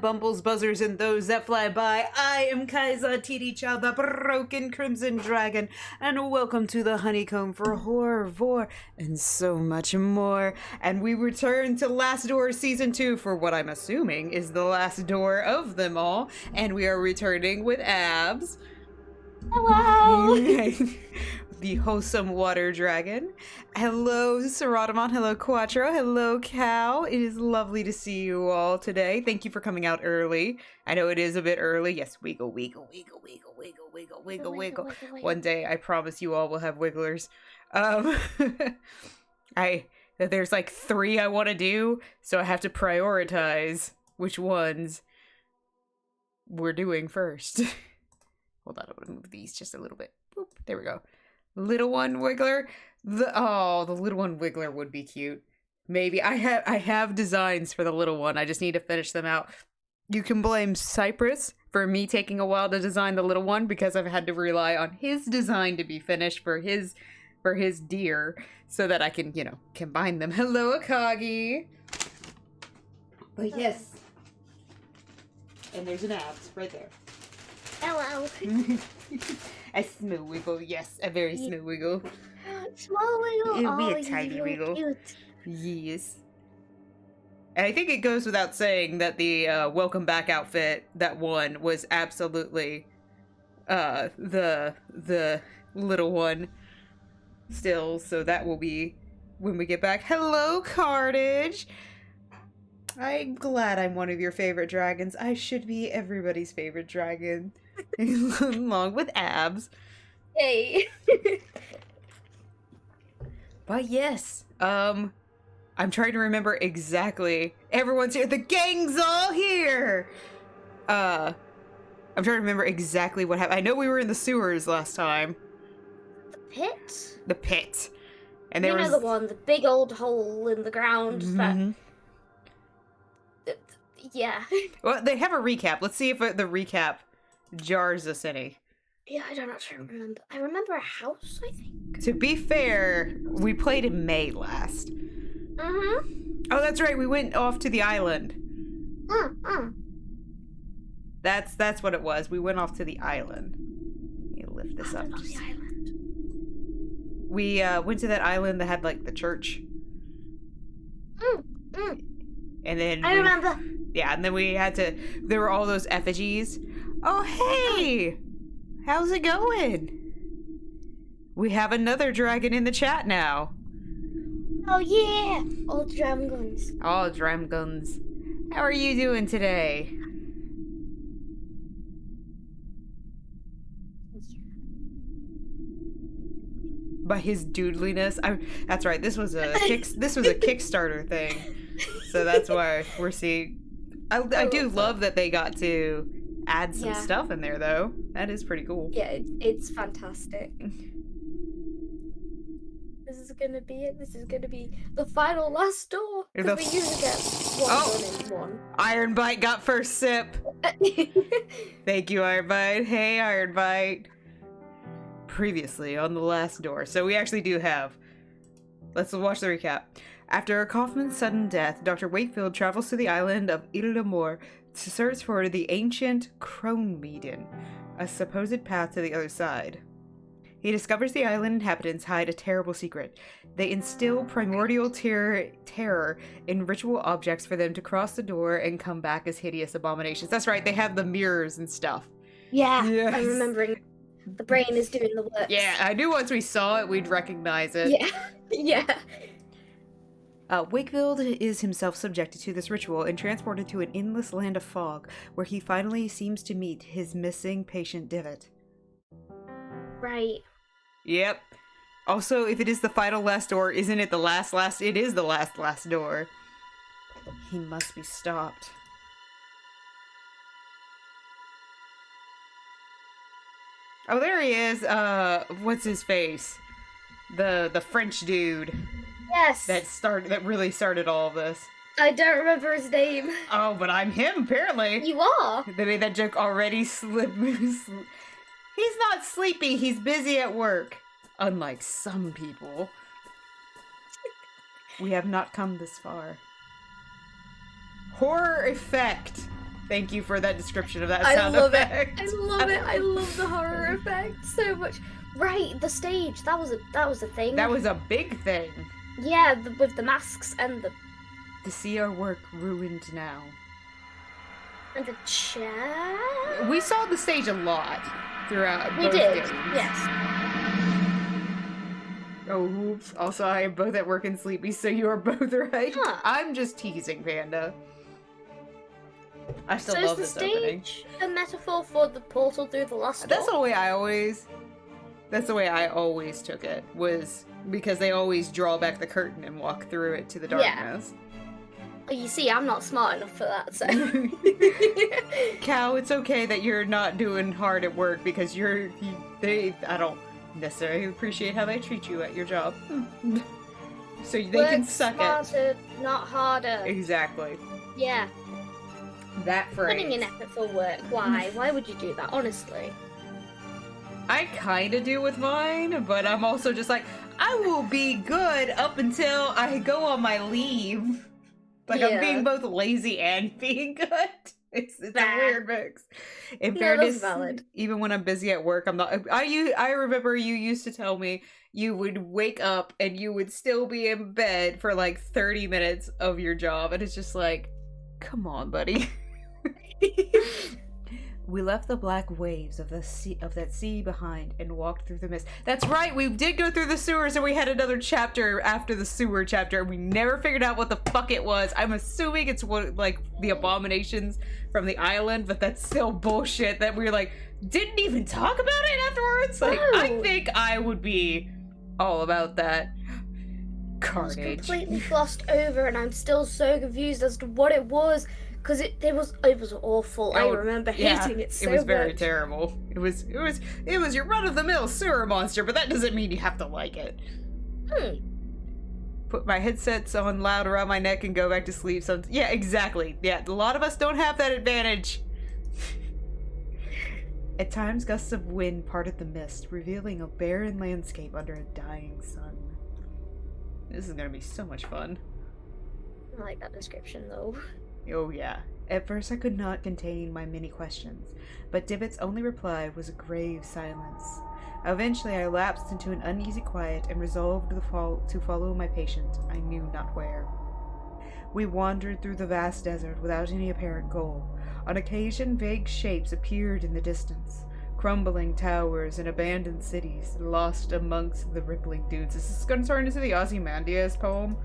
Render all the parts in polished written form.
bumbles, buzzers, and those that fly by. I am Kaizad TD Child, the broken crimson dragon, and welcome to the Honeycomb for horror, vor, and so much more. And we return to Last Door Season 2 for what I'm assuming is the last door of them all. And we are returning with Abs. Hello! The wholesome water dragon. Hello, Saratamon. Hello, Quattro. Hello, Cow. It is lovely to see you all today. Thank you for coming out early. I know it is a bit early. Yes, wiggle, wiggle, wiggle, wiggle, wiggle, wiggle, wiggle, wiggle. One day, I promise you all will have wigglers. There's like 3 I want to do, so I have to prioritize which ones we're doing first. Hold on, I'm gonna move these just a little bit. Boop, there we go. Little one wiggler. The little one wiggler would be cute. Maybe I have designs for the little one. I just need to finish them out. You can blame Cypress for me taking a while to design the little one because I've had to rely on his design to be finished for his deer so that I can, combine them. Hello, Akagi. But yes. And there's an abs right there. Hello. A small wiggle, yes, a very small wiggle. Small wiggle. It'll be a tiny wiggle. Cute. Yes. And I think it goes without saying that the welcome back outfit that won was absolutely the little one still, so that will be when we get back. Hello, Cartage. I'm glad I'm one of your favorite dragons. I should be everybody's favorite dragon. Along with Abs. Hey. But yes, I'm trying to remember exactly. Everyone's here. The gang's all here. I'm trying to remember exactly what happened. I know we were in the sewers last time. The pit? The pit. And there was the one, the big old hole in the ground. Mm-hmm. Yeah. Well, they have a recap. Let's see if the recap jars us any. Yeah, I don't actually remember. I remember a house, I think. To be fair, we played in May last. Mm-hmm. Oh, that's right. We went off to the island. That's what it was. We went off to the island. Let me lift this up. The island. We went to that island that had like the church. And then I remember. Yeah, and then we had to. There were all those effigies. Oh, hey! How's it going? We have another dragon in the chat now. Oh, yeah! All drum guns. All drum guns. How are you doing today? By his doodliness. That's right. This was a Kickstarter thing. So that's why we're seeing. I do love that they got to add some stuff in there, though. That is pretty cool. Yeah, it's fantastic. This is gonna be it. This is gonna be the final last door. Because we usually get one in one. Ironbite got first sip. Thank you, Ironbite. Hey, Ironbite. Previously on the last door. So we actually do have. Let's watch the recap. After Kaufman's sudden death, Dr. Wakefield travels to the island of Ile de Mort to search for the ancient Crone Maiden, a supposed path to the other side. He discovers the island inhabitants hide a terrible secret. They instill primordial terror in ritual objects for them to cross the door and come back as hideous abominations. That's right, they have the mirrors and stuff. Yeah, yes. I'm remembering. The brain is doing the work. Yeah, I knew once we saw it, we'd recognize it. Yeah. Wakefield is himself subjected to this ritual and transported to an endless land of fog, where he finally seems to meet his missing patient Divot. Right. Yep. Also, if it is the final last door, isn't it the last? It is the last door. He must be stopped. Oh, there he is. What's his face? The French dude. Yes. That really started all of this. I don't remember his name. Oh, but I'm him, apparently. You are. They made that joke already. He's not sleepy. He's busy at work. Unlike some people. We have not come this far. Horror effect. Thank you for that description of that I sound love effect. it. I love it. I love the horror effect so much. Right, the stage. That was a thing. That was a big thing. Yeah, with the masks and the To see our work ruined now. chair. We saw the stage a lot throughout We both did. games. Yes. Oh, oops. Also, I am both at work and sleepy, so you are both right. Huh. I'm just teasing, Panda. I still So love is the this opening. stage a metaphor for the portal through the last door? That's the way I always took it, was because they always draw back the curtain and walk through it to the darkness. Oh, you see, I'm not smart enough for that, so. Cal, it's okay that you're not doing hard at work because I don't necessarily appreciate how they treat you at your job. So they can suck smarter, not harder. Exactly. Yeah. That phrase. Putting in effort for work. Why? Why would you do that, honestly? I kind of do with mine, but I'm also just like, I will be good up until I go on my leave. Like, I'm being both lazy and being good. It's a weird mix. In fairness, that's valid. Even when I'm busy at work, I'm not. I remember you used to tell me you would wake up and you would still be in bed for like 30 minutes of your job, and it's just like, come on, buddy. We left the black waves of that sea behind and walked through the mist. That's right, we did go through the sewers and we had another chapter after the sewer chapter. We never figured out what the fuck it was. I'm assuming it's what, like, the abominations from the island, but that's still bullshit that we like didn't even talk about it afterwards. Like, I think I would be all about that. Carnage. I was completely glossed over, and I'm still so confused as to what it was. Because it was awful. I remember hating it so much. It was very terrible. It was your run-of-the-mill sewer monster, but that doesn't mean you have to like it. Put my headsets on loud around my neck and go back to sleep. So yeah, exactly. Yeah, a lot of us don't have that advantage. At times, gusts of wind parted the mist, revealing a barren landscape under a dying sun. This is gonna be so much fun. I like that description, though. Oh yeah. At first I could not contain my many questions, but Dibbit's only reply was a grave silence. Eventually I lapsed into an uneasy quiet and resolved to follow my patient, I knew not where. We wandered through the vast desert without any apparent goal. On occasion vague shapes appeared in the distance, crumbling towers and abandoned cities, lost amongst the rippling dunes. Is this going to turn into the Ozymandias poem?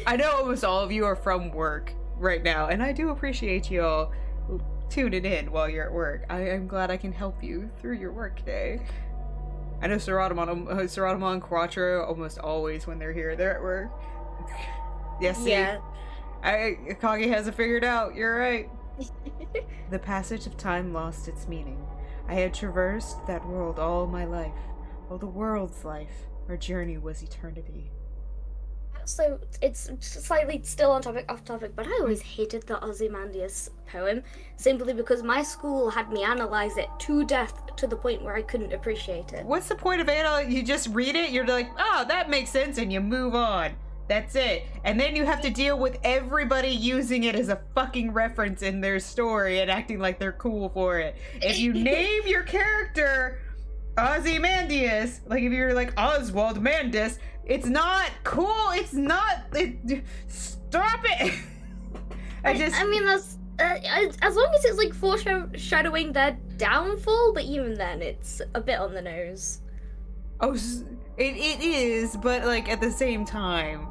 I know almost all of you are from work right now, and I do appreciate you all tuning in while you're at work. I am glad I can help you through your work day. I know Saratamon and Quattro almost always when they're here, they're at work. Yes, yeah. Akagi has it figured out, you're right. The passage of time lost its meaning. I had traversed that world all my life. All the world's life. Our journey was eternity. So it's slightly still off topic, but I always hated the Ozymandias poem simply because my school had me analyze it to death to the point where I couldn't appreciate it. What's the point of analyzing? You just read it, you're like, oh, that makes sense, and you move on. That's it. And then you have to deal with everybody using it as a fucking reference in their story and acting like they're cool for it. If you name your character Ozymandias, like if you're like Oswald Mandus, it's not cool. It's not. Stop it. I mean, that's as long as it's like foreshadowing their downfall, but even then, it's a bit on the nose. Oh, it is, but like at the same time.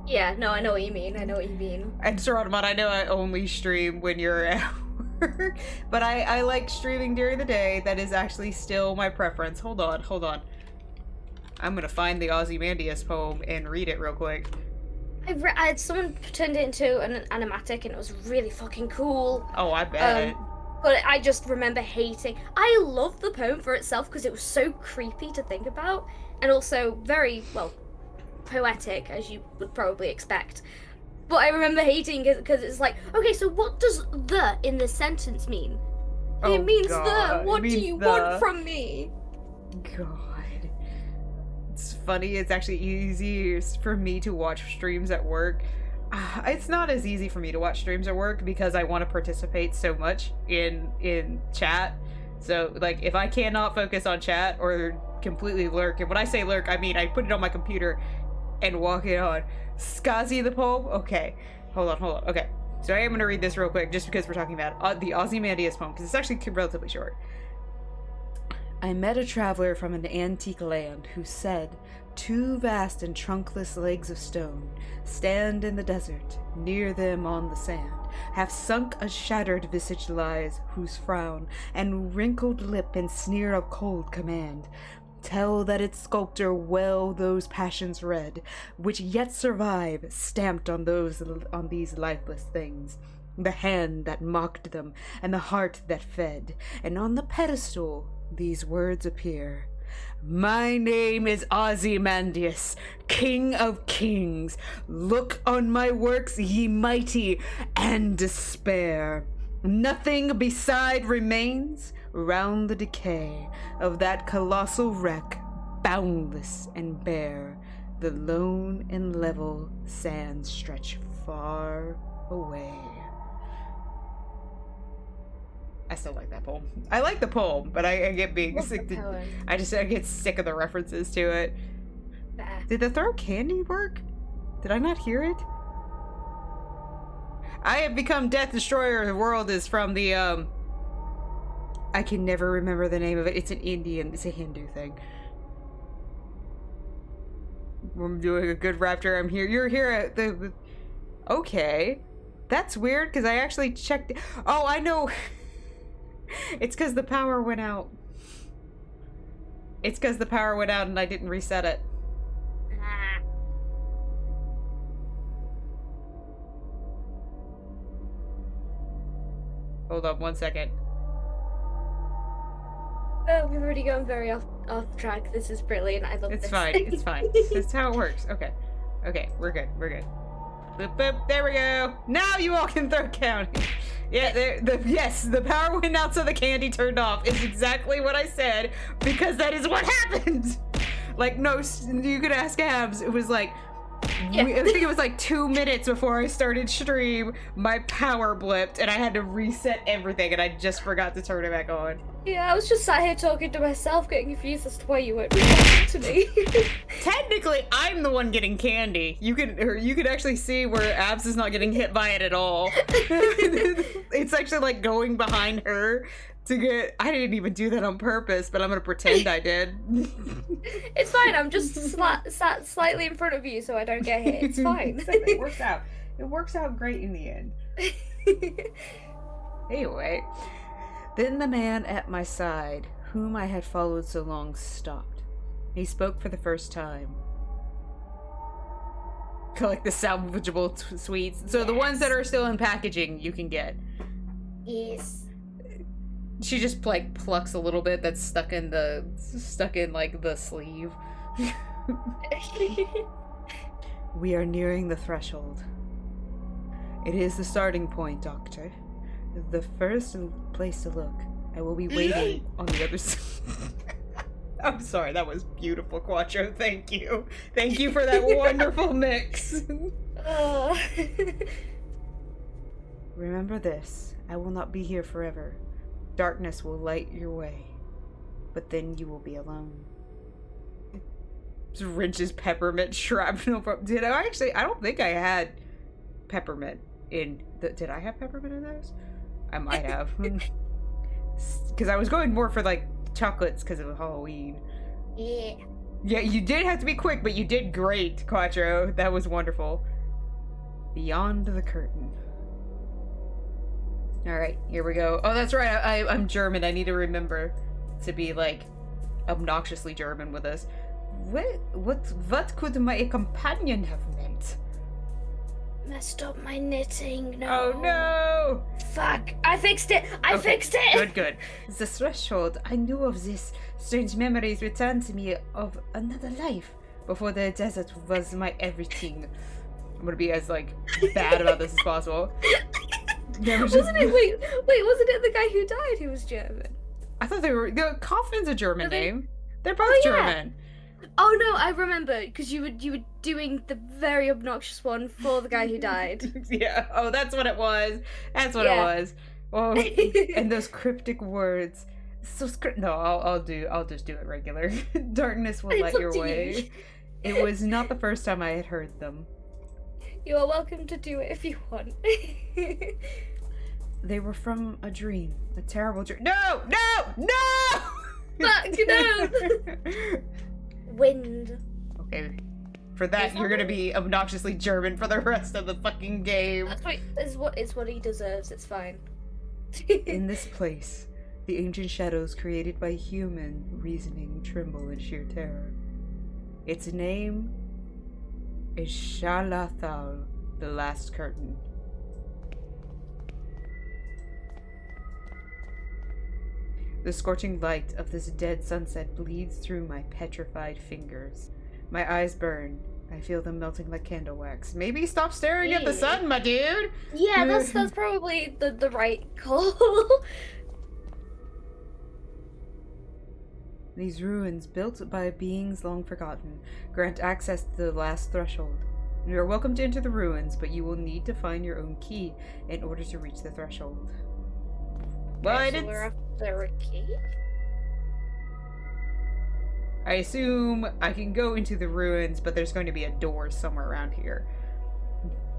Yeah, no, I know what you mean. And Saratamon, I know I only stream when you're at work, but I like streaming during the day. That is actually still my preference. Hold on. I'm gonna find the Ozymandias poem and read it real quick. Someone turned it into an animatic and it was really fucking cool. Oh, I bet. But I just remember hating. I loved the poem for itself because it was so creepy to think about, and also very, well, poetic, as you would probably expect. But I remember hating it because it's like, okay, so what does the in this sentence mean? Oh, it means God. the. What do you want from me? God. It's funny, it's actually easy for me to watch streams at work. it's not as easy for me to watch streams at work because I want to participate so much in chat. So, like, if I cannot focus on chat or completely lurk, and when I say lurk, I mean I put it on my computer and walk it on. Skazi the poem? Okay. Hold on. Okay. So I am going to read this real quick just because we're talking about the Ozymandias poem, because it's actually relatively short. I met a traveler from an antique land who said, 2 vast and trunkless legs of stone stand in the desert, near them on the sand. Half sunk a shattered visage lies, whose frown and wrinkled lip and sneer of cold command tell that its sculptor well those passions read, which yet survive, stamped on these lifeless things. The hand that mocked them, and the heart that fed, and on the pedestal these words appear. My name is Ozymandias, King of Kings. Look on my works, ye mighty, and despair. Nothing beside remains round the decay of that colossal wreck, boundless and bare. The lone and level sands stretch far away. I still like that poem. I like the poem, but I get being sick. I get sick of the references to it. Did the throw candy work? Did I not hear it? I have become Death Destroyer of the World is from the I can never remember the name of it. It's an it's a Hindu thing. I'm doing a good raptor. I'm here. You're here at the okay. That's weird because I actually checked. Oh, I know. It's because the power went out. It's because the power went out and I didn't reset it. Hold on 1 second. Oh, we've already gone very off track. This is brilliant. I love this. It's fine. It's fine. That's how it works. Okay. Okay, we're good. We're good. Boop, boop. There we go. Now you all can throw county. Yeah, yes, the power went out so the candy turned off. It's exactly what I said because that is what happened. Like, no, you could ask Abs. It was like, I think it was like 2 minutes before I started stream, my power blipped and I had to reset everything and I just forgot to turn it back on. Yeah, I was just sat here talking to myself, getting confused as to why you weren't responding to me. Technically, I'm the one getting candy. You can actually see where Abs is not getting hit by it at all. It's actually like going behind her to get. I didn't even do that on purpose, but I'm gonna pretend I did. It's fine. I'm just sat slightly in front of you, so I don't get hit. It's fine. It works out. It works out great in the end. Anyway. Then the man at my side, whom I had followed so long, stopped. He spoke for the first time. Collect the salvageable sweets. So the ones that are still in packaging, you can get. Yes. She just like plucks a little bit that's stuck in like the sleeve. We are nearing the threshold. It is the starting point, Doctor. The first place to look. I will be waiting on the other side. I'm sorry, that was beautiful, Quattro. Thank you. Thank you for that wonderful mix. Remember this. I will not be here forever. Darkness will light your way. But then you will be alone. Just wrenches peppermint shrapnel from... Did I actually... I don't think I had peppermint in... Did I have peppermint in those? I might have. Because I was going more for, like, chocolates because of Halloween. Yeah. Yeah, you did have to be quick, but you did great, Quattro. That was wonderful. Beyond the curtain. Alright, here we go. Oh, that's right. I'm German. I need to remember to be, like, obnoxiously German with this. What could my companion have meant? Messed up my knitting. No. Oh no! Fuck! I fixed it! I fixed it! Good. The threshold. I knew of this. Strange memories returned to me of another life. Before the desert was my everything. I'm gonna be as, like, bad about this as possible. Wasn't it? Wait, wasn't it the guy who died who was German? I thought they were... Coffin's a German name. They're both German. Oh no, I remember because you were doing the very obnoxious one for the guy who died. Yeah. Oh, that's what it was. That's what it Yeah. was. Oh, and those cryptic words. So no, I'll just do it regular. Darkness will It's light up your to you. way. It was not the first time I had heard them. You are welcome to do it if you want. They were from a dream, a terrible dream. No, no, no! Fuck, no! Wind. Okay, for that you're gonna be obnoxiously German for the rest of the fucking game. It's what he deserves. It's fine. In this place, the ancient shadows created by human reasoning tremble in sheer terror. Its name is Shalathal, the Last Curtain. The scorching light of this dead sunset bleeds through my petrified fingers. My eyes burn. I feel them melting like candle wax. Maybe stop staring at the sun, my dude! Yeah, that's probably the right call. These ruins, built by beings long forgotten, grant access to the last threshold. You are welcome to enter the ruins, but you will need to find your own key in order to reach the threshold. What? So we're after a key? I assume I can go into the ruins, but there's going to be a door somewhere around here.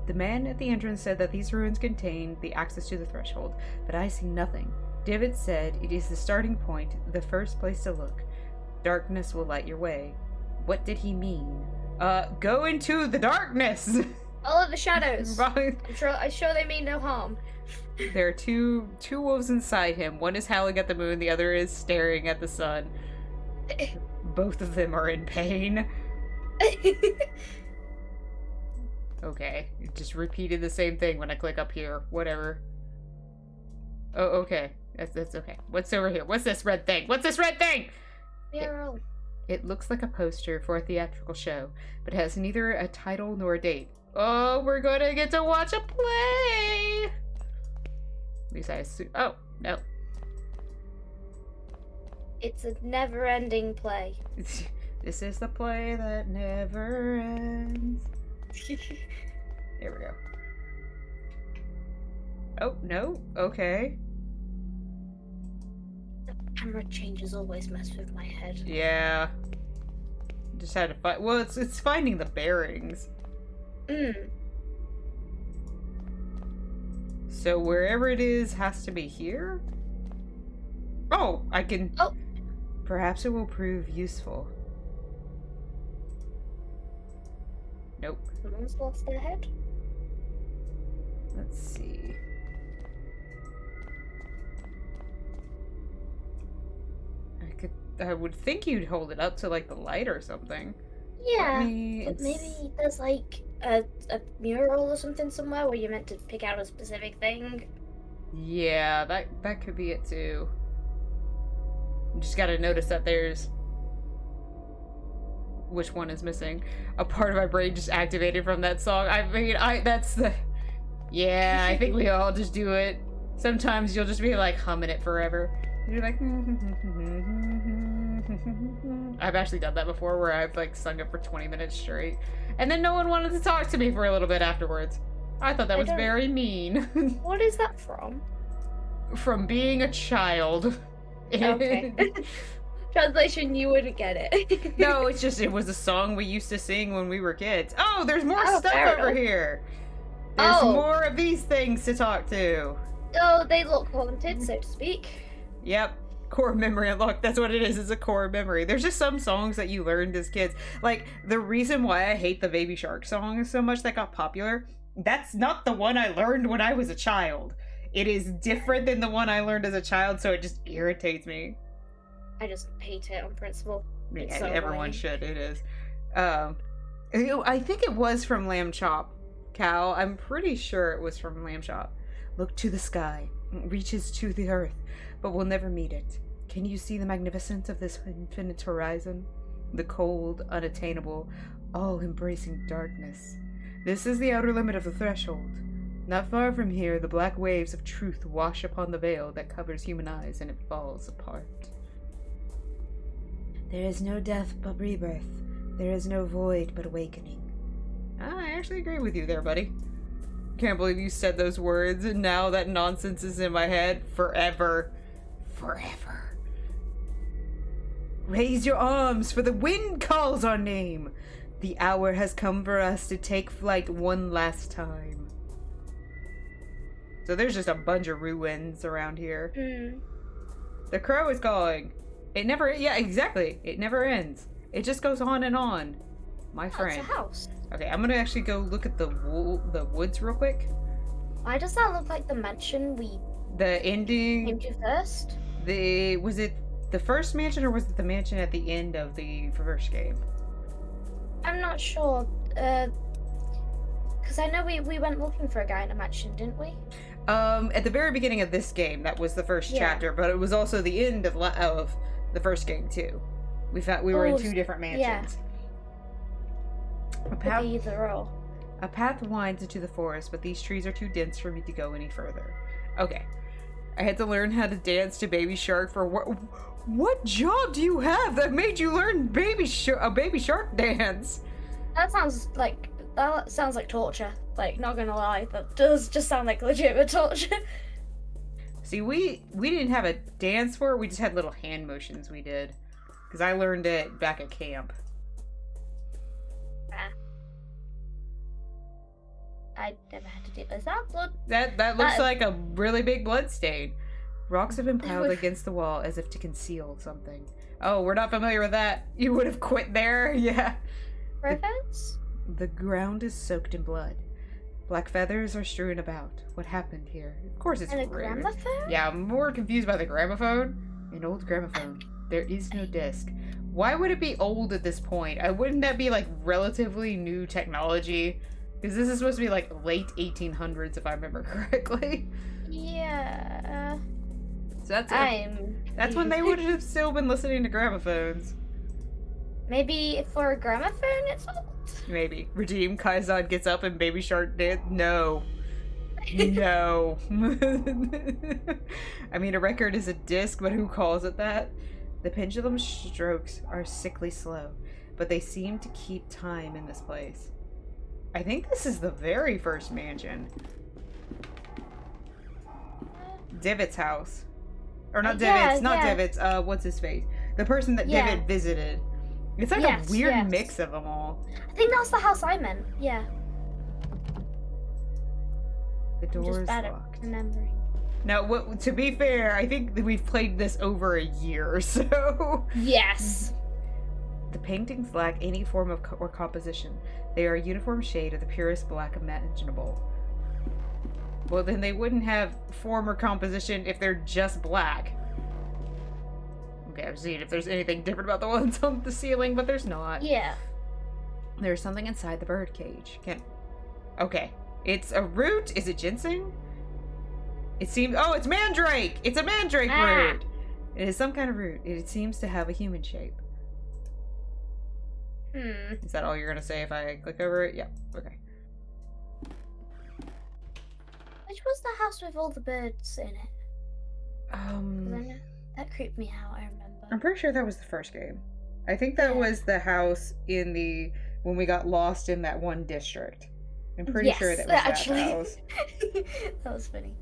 The man at the entrance said that these ruins contain the access to the threshold, but I see nothing. David said it is the starting point, the first place to look. Darkness will light your way. What did he mean? Go into the darkness! All of the shadows. Right. I'm sure they mean no harm. There are two wolves inside him. One is howling at the moon, the other is staring at the sun. Both of them are in pain. Okay, it just repeated the same thing when I click up here. Whatever. Oh, okay. That's okay. What's over here? What's this red thing? What's this red thing? Mural. It looks like a poster for a theatrical show, but has neither a title nor a date. Oh, we're gonna get to watch a play! At least I assume. Oh, no. It's a never-ending play. This is the play that never ends. There we go. Oh, no? Okay. The camera changes always mess with my head. Yeah. Just had to find. Well, it's finding the bearings. So wherever it is has to be here? Oh, I can... Oh. Perhaps it will prove useful. Nope. Someone's lost their head. Let's see. I would think you'd hold it up to, like, the light or something. Yeah, but maybe there's, like, a mural or something somewhere where you're meant to pick out a specific thing. Yeah, that could be it, too. You just gotta notice that there's... Which one is missing? A part of my brain just activated from that song. I mean, that's the... Yeah, I think we all just do it. Sometimes you'll just be, like, humming it forever. You're like... I've actually done that before where I've, like, sung it for 20 minutes straight. And then no one wanted to talk to me for a little bit afterwards. I thought that was very mean. What is that from? From being a child. Okay. Translation, you wouldn't get it. No, it's just, it was a song we used to sing when we were kids. Oh, there's more stuff over here. There's more of these things to talk to. Oh, they look haunted, so to speak. Yep. Core memory unlocked. That's what it is. It's a core memory. There's just some songs that you learned as kids. Like, the reason why I hate the Baby Shark song so much that got popular, that's not the one I learned when I was a child. It is different than the one I learned as a child, so it just irritates me. I just hate it on principle. Yeah, so everyone should. It is. I think it was from Lamb Chop, Cal. I'm pretty sure it was from Lamb Chop. Look to the sky. It reaches to the earth, but we'll never meet it. Can you see the magnificence of this infinite horizon? The cold, unattainable, all-embracing darkness. This is the outer limit of the threshold. Not far from here, the black waves of truth wash upon the veil that covers human eyes, and it falls apart. There is no death but rebirth. There is no void but awakening. I actually agree with you there, buddy. Can't believe you said those words, and now that nonsense is in my head forever. Forever. Raise your arms, for the wind calls our name. The hour has come for us to take flight one last time. So there's just a bunch of ruins around here. The crow is calling. It never, yeah, exactly. It never ends. It just goes on and on. My friend. It's a house. Okay, I'm gonna actually go look at the woods real quick. Why does that look like the mansion we The ending. came to first? Was it the first mansion or was it the mansion at the end of the first game? I'm not sure. Because I know we went looking for a guy in a mansion, didn't we? At the very beginning of this game, that was the first chapter, but it was also the end of the first game too. We were in 2 different mansions. Yeah. Either or. A path winds into the forest, but these trees are too dense for me to go any further. Okay. I had to learn how to dance to Baby Shark for what job do you have that made you learn a Baby Shark dance? That sounds like torture. Like, not gonna lie, that does just sound like legitimate torture. See, we didn't have a dance for it, we just had little hand motions we did. Because I learned it back at camp. I never had to do. Is that blood? That looks like a really big blood stain. Rocks have been piled against the wall as if to conceal something. Oh, we're not familiar with that. You would have quit there? Yeah. Rivers? The ground is soaked in blood. Black feathers are strewn about. What happened here? Of course it's And a rare. gramophone? Yeah, I'm more confused by the gramophone. An old gramophone. There is no disc. Why would it be old at this point? Wouldn't that be like relatively new technology? Because this is supposed to be like late 1800s if I remember correctly. Yeah. So that's when they would have still been listening to gramophones. Maybe for a gramophone it's old? Maybe. Redeem, Kaizad gets up and Baby Shark did. No. No. I mean, a record is a disc, but who calls it that? The pendulum strokes are sickly slow, but they seem to keep time in this place. I think this is the very first mansion. Divot's house. Or not Divot's, not Divot's, what's his face? The person that Divot visited. It's like a weird mix of them all. I think that's the house I meant, yeah. The door just is bad locked. at remembering. Now, to be fair, I think that we've played this over a year, so... Yes. The paintings lack any form of or composition. They are a uniform shade of the purest black imaginable. Well, then they wouldn't have form or composition if they're just black. Okay, I'm seeing if there's anything different about the ones on the ceiling, but there's not. Yeah. There's something inside the bird cage. Okay. It's a root? Is it ginseng? It seems... Oh, it's mandrake! It's a mandrake root! It is some kind of root. It seems to have a human shape. Is that all you're gonna say if I click over it? Yeah. Okay. Which was the house with all the birds in it? That creeped me out, I remember. I'm pretty sure that was the first game. I think that was the house when we got lost in that one district. I'm pretty sure that was that house. That was funny.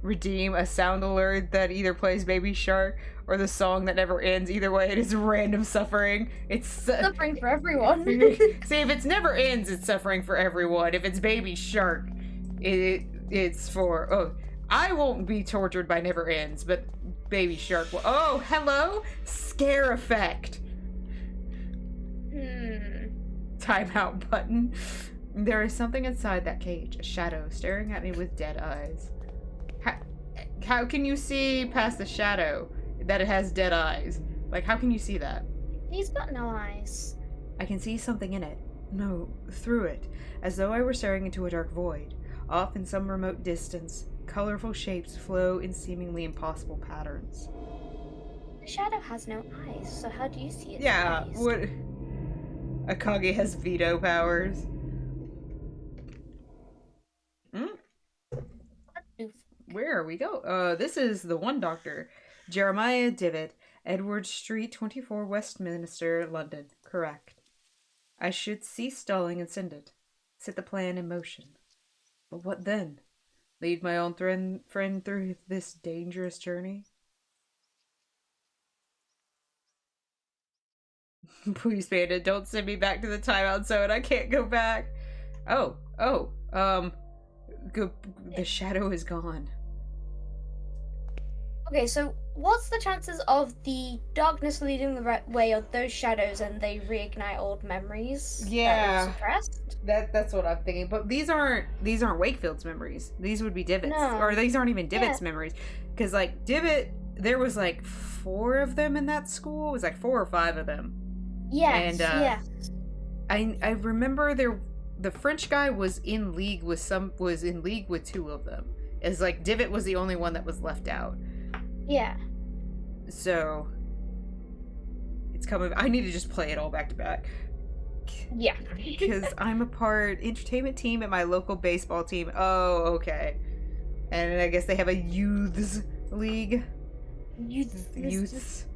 Redeem a sound alert that either plays Baby Shark or the song that never ends. Either way, it is random suffering. It's suffering for everyone. See, if it's never ends, it's suffering for everyone. If it's Baby Shark, it's for... Oh, I won't be tortured by never ends, but Baby Shark will... Oh, hello? Scare effect. Timeout button. There is something inside that cage, a shadow staring at me with dead eyes. How can you see past the shadow that it has dead eyes? Like, how can you see that? He's got no eyes. I can see something in it. No, through it. As though I were staring into a dark void. Off in some remote distance, colorful shapes flow in seemingly impossible patterns. The shadow has no eyes, so how do you see its eyes? Yeah, what... Akage has veto powers. Where we go? This is the one doctor, Jeremiah Divot, Edward Street, 24, Westminster, London. Correct. I should cease stalling and send it. Set the plan in motion. But what then? Lead my own friend through this dangerous journey? Please, Panda, don't send me back to the timeout zone. I can't go back. Oh, the shadow is gone. Okay, so what's the chances of the darkness leading the right way of those shadows and they reignite old memories? Yeah. That were suppressed? That's what I'm thinking. But these aren't Wakefield's memories. These would be Divott's. No. Or these aren't even Divott's memories. Because like Divott, there was like 4 of them in that school. It was like 4 or 5 of them. Yes, And yes. I remember the French guy was in league with 2 of them. It's like Divott was the only one that was left out. Yeah. So it's coming. I need to just play it all back to back. Yeah. Because I'm a entertainment team at my local baseball team. Oh, okay. And I guess they have a youths league. Youths.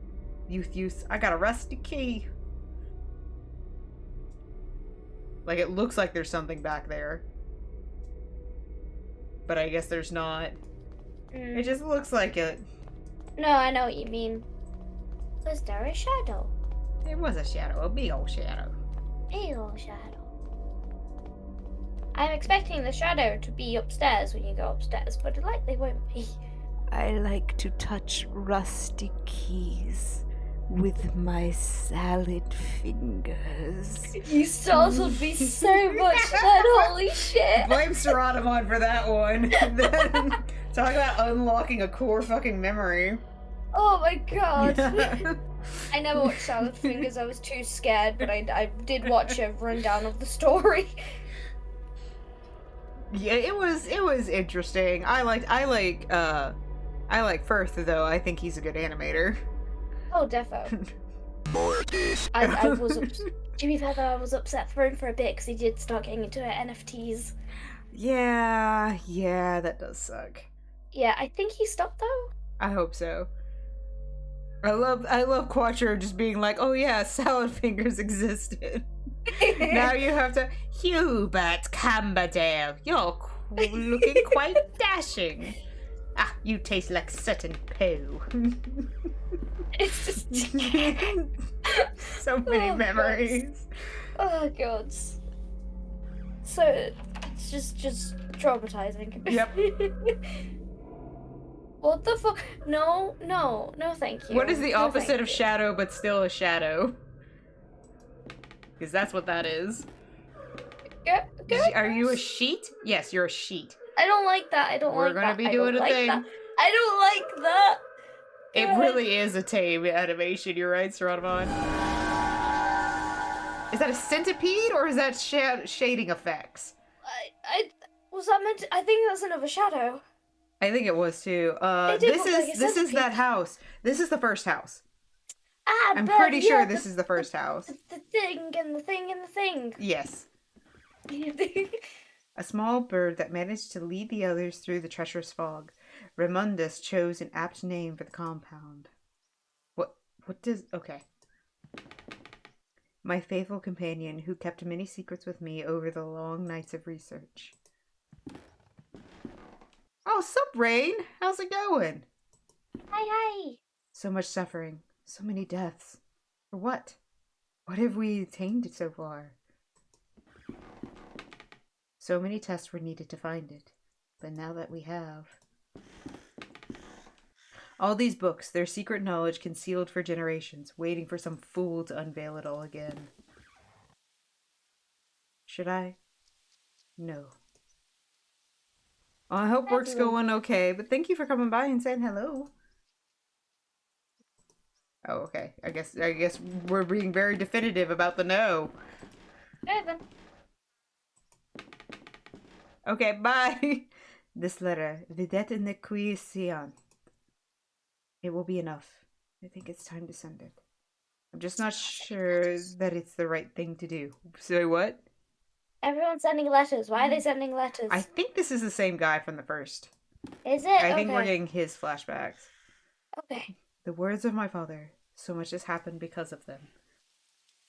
I got a rusty key. Like, it looks like there's something back there. But I guess there's not. It just looks like it. No, I know what you mean. Was there a shadow? There was a shadow. A big old shadow. Big old shadow. I'm expecting the shadow to be upstairs when you go upstairs, but it likely won't be. I like to touch rusty keys with my salad fingers. You startled me so much then, holy shit. Blame Saratamon for that one. Then, talk about unlocking a core fucking memory. Oh my god. I never watched Salad Fingers, I was too scared, but I did watch a rundown of the story. Yeah, it was interesting. I like Firth though. I think he's a good animator. Oh, defo. I was Jimmy Feather, I was upset for him for a bit because he did start getting into NFTs. Yeah, that does suck. Yeah, I think he stopped though. I hope so. I love Quattro just being like, oh yeah, Salad Fingers existed. Now you have to, Hubert Camberdale, you're looking quite dashing. Ah, you taste like certain poo. It's just so many memories. Oh god. So it's just traumatizing. Yep. What the fuck? No, thank you. What is the No, opposite thank of you. shadow but still a shadow? Because that's what that is. Are you a sheet? Yes, you're a sheet. I don't like that. I don't We're like gonna that. be I doing don't a like thing. that. I don't like that. It God. really is a tame animation. You're right, Saratamon. Is that a centipede or is that shading effects? I was that meant to, I think that's another shadow. I think it was too. It did This look like a is centipede. that house. This is the first house. I'm but pretty sure yeah, this is the first house. The thing and the thing and the thing. Yes. A small bird that managed to lead the others through the treacherous fog. Raimundus chose an apt name for the compound. What does... Okay. My faithful companion who kept many secrets with me over the long nights of research. Oh, sup, Rain? How's it going? Hi. So much suffering. So many deaths. For what? What have we attained so far? So many tests were needed to find it. But now that we have... All these books, their secret knowledge concealed for generations, waiting for some fool to unveil it all again. Should I? No. Well, I hope work's going okay, but thank you for coming by and saying hello. Oh, okay. I guess we're being very definitive about the no. Okay, bye. This letter, Vidette in the Quiescent. It will be enough. I think it's time to send it. I'm just not sure that it's the right thing to do. Say what? Everyone's sending letters. Why are they sending letters? I think this is the same guy from the first. Is it? I think Okay. we're getting his flashbacks. Okay. The words of my father. So much has happened because of them.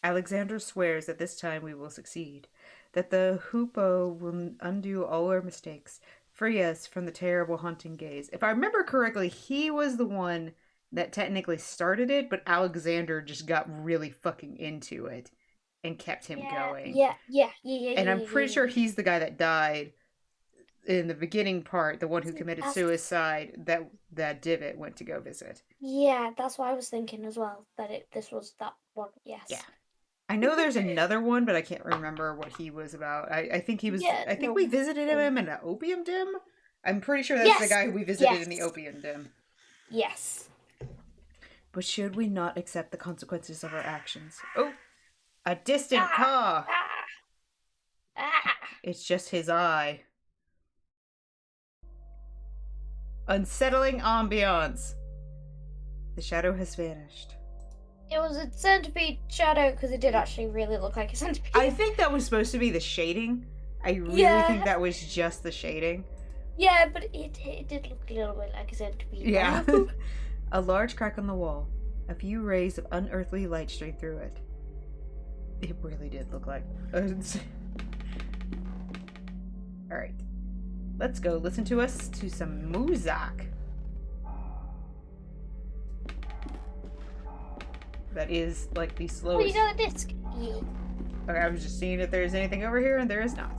Alexander swears that this time we will succeed, that the Hoopoe will undo all our mistakes, free us from the terrible haunting gaze. If I remember correctly, he was the one that technically started it, but Alexander just got really fucking into it and kept him going. And I'm pretty sure he's the guy that died in the beginning part, the one who committed suicide that Divot went to go visit. Yeah, that's what I was thinking as well, that this was that one, yes. Yeah. I know there's another one, but I can't remember what he was about. I think he was. Yeah, I think we visited him in an opium den. I'm pretty sure that's the guy who we visited in the opium den. Yes. But should we not accept the consequences of our actions? Oh, a distant car. It's just his eye. Unsettling ambiance. The shadow has vanished. It was a centipede shadow because it did actually really look like a centipede. I think that was supposed to be the shading. I really think that was just the shading. Yeah, but it did look a little bit like a centipede. Yeah. A large crack on the wall. A few rays of unearthly light streamed through it. It really did look like... Alright. Let's go listen to some music. That is like the slowest. Well, you got a disc. Yeah. Okay, I was just seeing if there's anything over here, and there is not.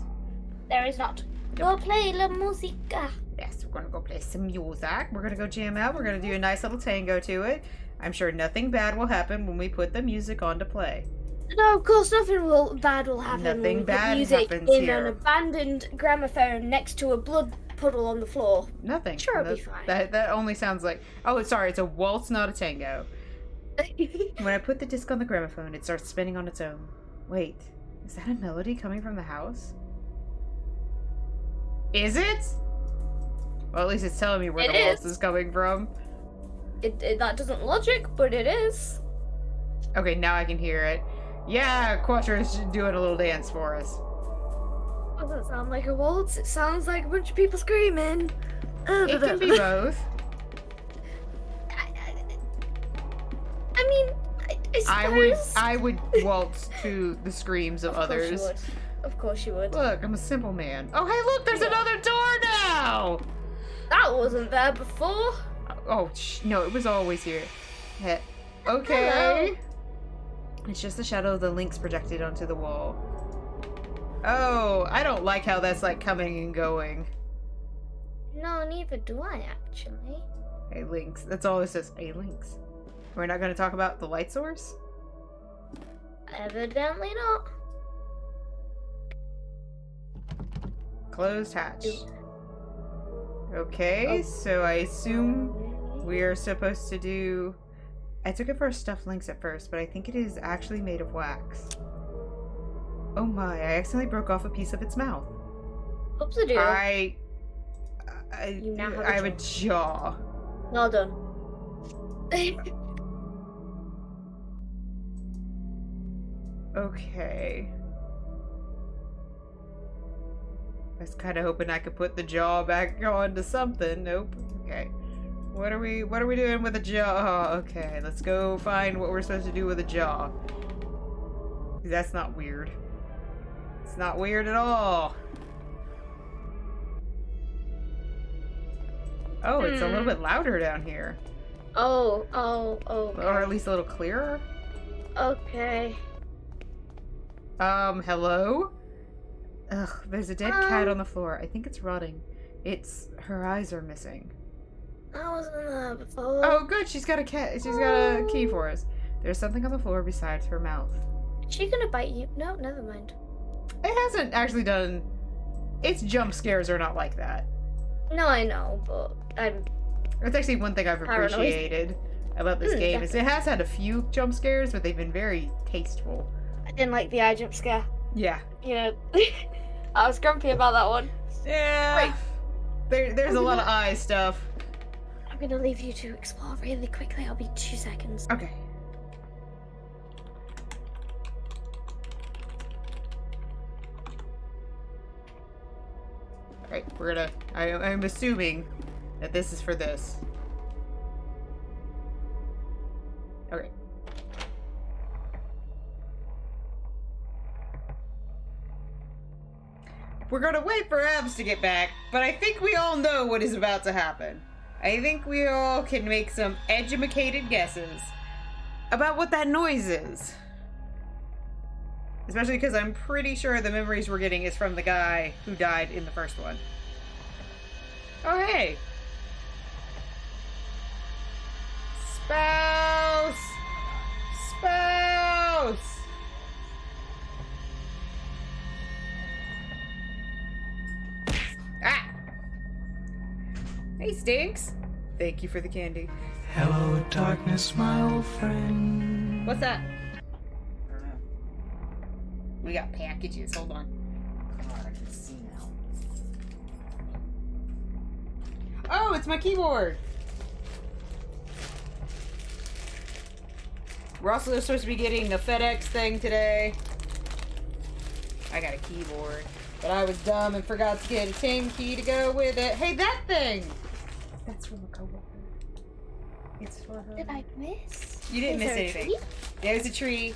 There is not. Go play la musica. Yes, we're gonna go play some music. We're gonna go jam out. We're gonna do a nice little tango to it. I'm sure nothing bad will happen when we put the music on to play. No, of course nothing bad will happen. Nothing when we bad put music happens in here. an abandoned gramophone next to a blood puddle on the floor. Nothing. Sure, it'll be fine. That only sounds like... Oh, sorry, it's a waltz, not a tango. When I put the disc on the gramophone, it starts spinning on its own. Wait, is that a melody coming from the house? Is it? Well, at least it's telling me where the waltz is coming from. That doesn't logic, but it is. Okay, now I can hear it. Yeah, Quattro's doing a little dance for us. Doesn't sound like a waltz. It sounds like a bunch of people screaming. It can be both. I mean, I suppose. I would waltz to the screams of others. Of course you would. Look, I'm a simple man. Oh, hey, look, there's another door now! That wasn't there before. Oh, no, it was always here. Okay. Hello. It's just the shadow of the lynx projected onto the wall. Oh, I don't like how that's like coming and going. No, neither do I actually. A lynx. That's all it says. A lynx. We're not going to talk about the light source? Evidently not. Closed hatch. Okay, so I assume we are supposed to do... I took it for a stuffed lynx at first, but I think it is actually made of wax. Oh my, I accidentally broke off a piece of its mouth. Oopsie-doo. I now have a jaw. Well done. Okay. I was kind of hoping I could put the jaw back onto something. Nope. Okay. What are we doing with the jaw? Okay, let's go find what we're supposed to do with the jaw. That's not weird. It's not weird at all. Oh, it's a little bit louder down here. Oh, okay. Or at least a little clearer. Okay. Hello? Ugh, there's a dead cat on the floor. I think it's rotting. Her eyes are missing. I wasn't there before. Oh, good. She's got a cat. She's got a key for us. There's something on the floor besides her mouth. Is she gonna bite you? No, never mind. It hasn't actually done... Its jump scares are not like that. No, I know, but That's actually one thing I've appreciated about this game. Is it has had a few jump scares, but they've been very tasteful. I didn't like the eye jump scare. Yeah. You know, I was grumpy about that one. Yeah. There's a lot of eye stuff. I'm gonna leave you to explore really quickly. I'll be 2 seconds. Okay. Alright, we're gonna... I'm assuming that this is for this. Okay. We're gonna wait for Abs to get back, but I think we all know what is about to happen. I think we all can make some educated guesses about what that noise is. Especially because I'm pretty sure the memories we're getting is from the guy who died in the first one. Oh, hey! Spouse! Spouse! Ah! Hey, Stinks! Thank you for the candy. Hello, darkness, my old friend. What's that? We got packages. Hold on. God, I can see now. Oh, it's my keyboard! We're also supposed to be getting a FedEx thing today. I got a keyboard. But I was dumb and forgot to get a tame key to go with it. Hey, that thing! That's from a coworker. It's for her. Did I miss? You didn't Is miss there a anything. tree? There's a tree.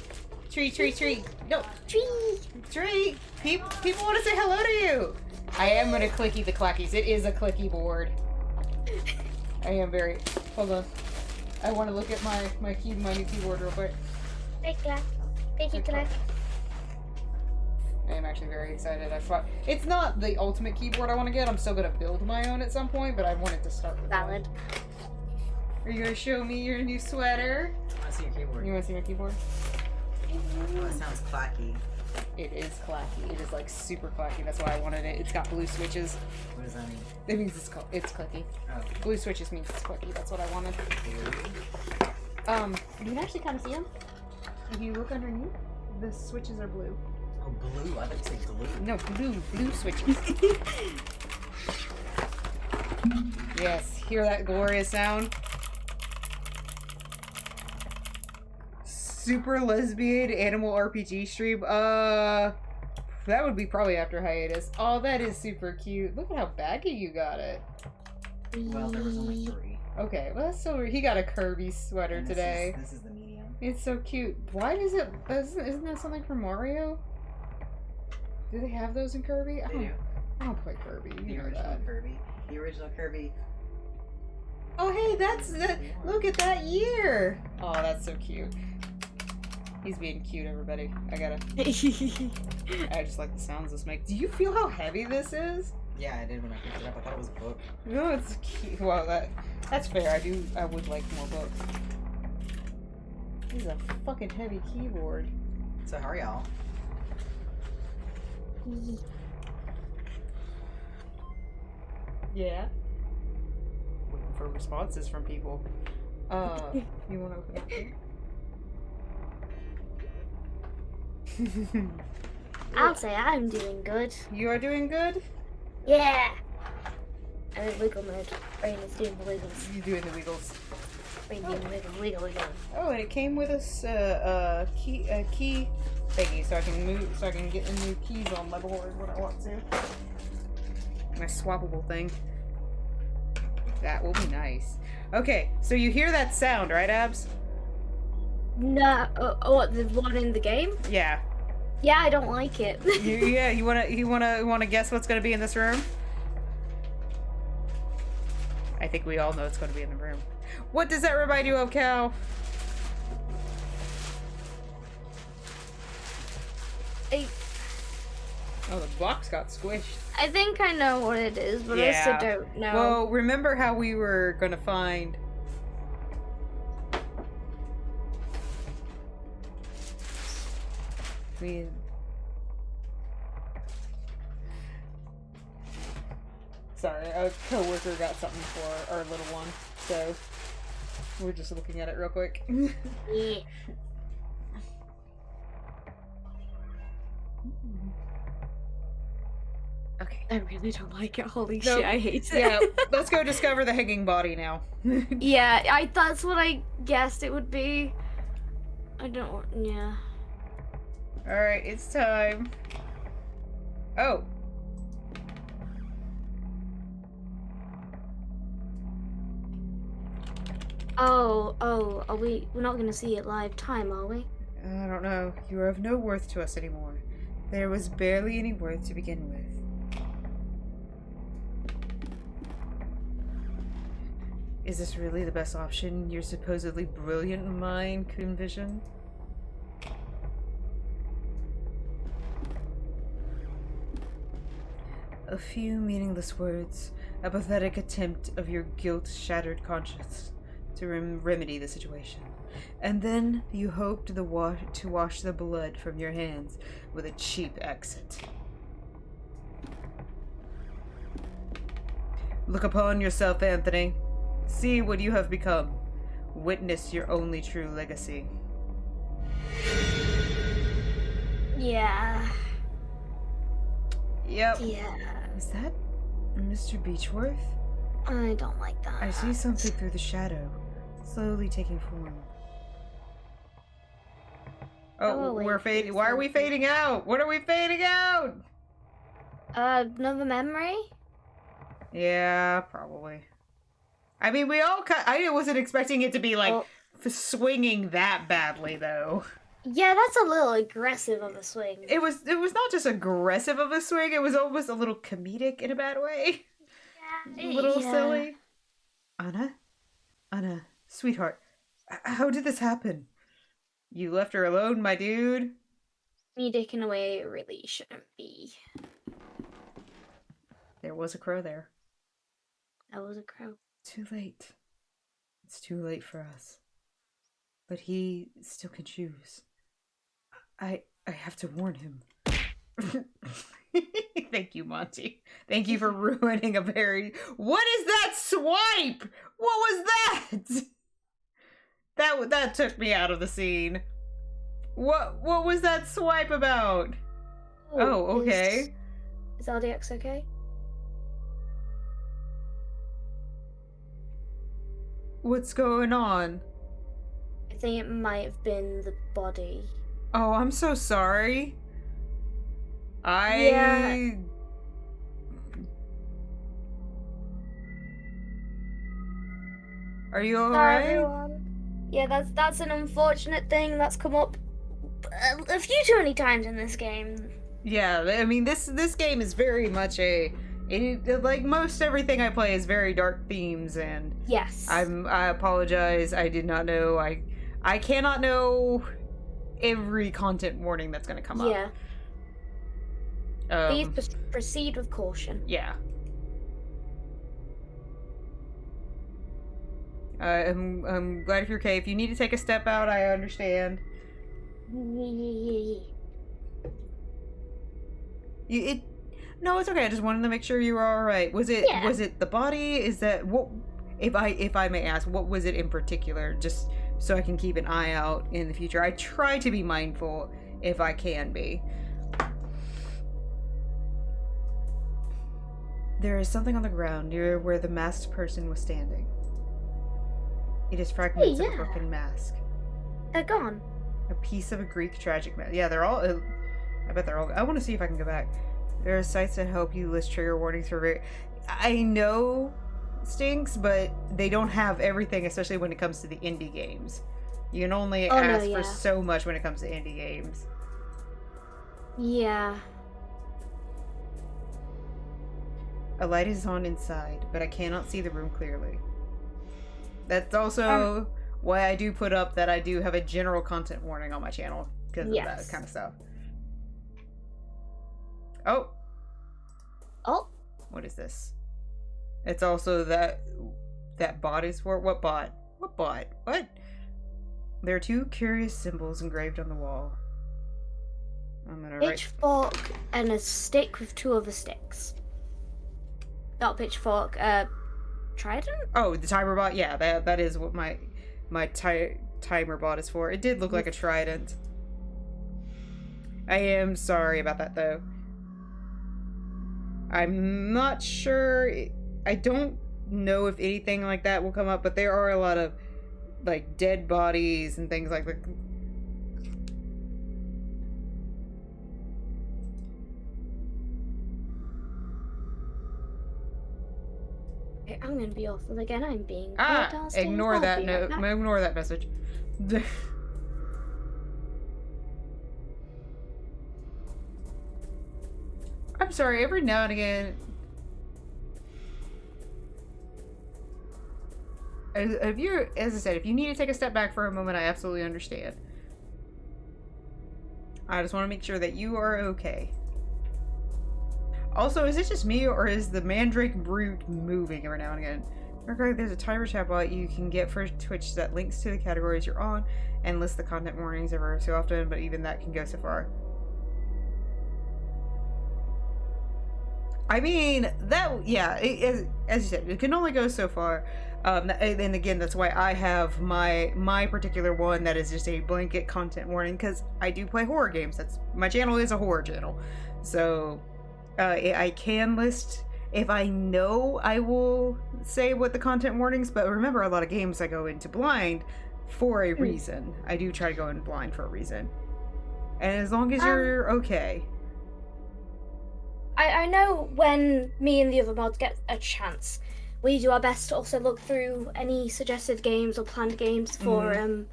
Tree. No, Tree. tree. People want to say hello to you. I am gonna clicky the clackies. It is a clicky board. I am very. Hold on. I want to look at my new keyboard real quick. Thank you, Clack. I am actually very excited. It's not the ultimate keyboard I want to get. I'm still gonna build my own at some point, but I wanted to start with Valid. one. Are you gonna show me your new sweater? I want to see your keyboard. You want to see my keyboard? Oh, it sounds clacky. It is clacky. It is like super clacky. That's why I wanted it. It's got blue switches. What does that mean? It means it's clicky. Oh. Blue switches means it's clicky. That's what I wanted. You can actually kind of see them. If you look underneath, the switches are blue. Oh, blue. I thought you said glue. No, blue switches. Yes, hear that glorious sound? Super lesbian animal RPG stream. That would be probably after hiatus. Oh, that is super cute. Look at how baggy you got it. Well, there was only 3. Okay, well that's so. He got a Kirby sweater And today. This is the medium. It's so cute. Why does it? Isn't that something from Mario? Do they have those in Kirby? They do. I don't play Kirby. The You know original that. Kirby. The original Kirby. Oh, hey, that's that. Look at that year. Oh, that's so cute. He's being cute, everybody. I just like the sounds this makes. Do you feel how heavy this is? Yeah, I did when I picked it up. I thought it was a book. No, it's cute. Well, that's fair. I would like more books. This is a fucking heavy keyboard. So how are y'all? Yeah. Waiting for responses from people. You want to open up here? I'll say I'm doing good. You are doing good? Yeah. I'm in wiggle mode. Brain is doing the wiggles. You doing the wiggles. Brain doing the wiggle. Oh, and it came with a key thingy, so I can get the new keys on my board when I want to. My swappable thing. That will be nice. Okay, so you hear that sound, right, Abs? No, what, the one in the game? Yeah. Yeah, I don't like it. You wanna guess what's gonna be in this room? I think we all know it's gonna be in the room. What does that remind you of, Cal? Oh, the box got squished. I think I know what it is, but I Yeah. still don't know. Well, remember how we were gonna find... Sorry, a coworker got something for our little one, so we're just looking at it real quick. Yeah. Okay. I really don't like it. Holy No, shit, I hate it. Yeah, let's go discover the hanging body now. Yeah, that's what I guessed it would be. I don't. Yeah. Alright, it's time. Oh. Are we? We're not gonna see it live time, are we? I don't know. You are of no worth to us anymore. There was barely any worth to begin with. Is this really the best option your supposedly brilliant mind could envision? A few meaningless words, a pathetic attempt of your guilt-shattered conscience to remedy the situation. And then you hoped to wash the blood from your hands with a cheap exit. Look upon yourself, Anthony. See what you have become. Witness your only true legacy. Yeah. Yep. Yeah. Is that Mr. Beechworth? I don't like that. I see something through the shadow, slowly taking form. Oh, wait, we're fading. Why are we fading out? What are we fading out? Another memory? Yeah, probably. I mean, we all I wasn't expecting it to be, like, swinging that badly, though. Yeah, that's a little aggressive of a swing. It was not just aggressive of a swing, it was almost a little comedic in a bad way. Yeah. A little silly. Anna, sweetheart, how did this happen? You left her alone, my dude? Comedic in a way it really shouldn't be. There was a crow there. That was a crow. Too late. It's too late for us. But he still can choose. I have to warn him. Thank you, Monty. Thank you for ruining a very... What is that swipe? What was that? That took me out of the scene. What was that swipe about? Oh, okay. Is LDX okay? What's going on? I think it might have been the body. Oh, I'm so sorry. Yeah. Are you Sorry, alright? everyone. Yeah, that's an unfortunate thing that's come up a few too many times in this game. Yeah, I mean, this game is very much like most everything I play is very dark themes, and Yes. I apologize. I did not know. I cannot know every content warning that's going to come up. Yeah. Please proceed with caution. Yeah. I'm glad if you're okay. If you need to take a step out, I understand. No, it's okay. I just wanted to make sure you were all right. Was it the body? Is that what? If I may ask, what was it in particular? Just so I can keep an eye out in the future. I try to be mindful if I can be. There is something on the ground near where the masked person was standing. It is fragments of a broken mask. They're gone. A piece of a Greek tragic mask. Yeah, they're all... I bet they're all... I want to see if I can go back. There are sites that help you list trigger warnings for... I know Stinks, but they don't have everything, especially when it comes to the indie games. You can only ask for so much when it comes to indie games. Yeah. A light is on inside, but I cannot see the room clearly. That's also why I do put up that I do have a general content warning on my channel, because of that kind of stuff. Oh! What is this? It's also that bot is for... What bot? What bot? What? There are two curious symbols engraved on the wall. I'm gonna write... Pitchfork and a stick with two other sticks. Not pitchfork, trident? Oh, the timer bot? Yeah, that is what my timer bot is for. It did look like a trident. I am sorry about that, though. I'm not sure... I don't know if anything like that will come up, but there are a lot of, like, dead bodies and things like that. I'm gonna be awful again. I'm being downstairs. Ignore I'll that be right note. back. Ignore that message. I'm sorry, every now and again... As I said, if you need to take a step back for a moment, I absolutely understand. I just want to make sure that you are okay. Also, is it just me, or is the Mandrake Brute moving every now and again? Okay, there's a timer chatbot you can get for Twitch that links to the categories you're on and lists the content warnings ever so often, but even that can go so far. I mean, that, yeah, as you said, it can only go so far. And again, that's why I have my particular one that is just a blanket content warning, because I do play horror games. My channel is a horror channel. So, I can list, if I know, I will say what the content warnings, but remember, a lot of games I go into blind for a reason. I do try to go in blind for a reason. And as long as you're okay. I know when me and the other mods get a chance, we do our best to also look through any suggested games or planned games for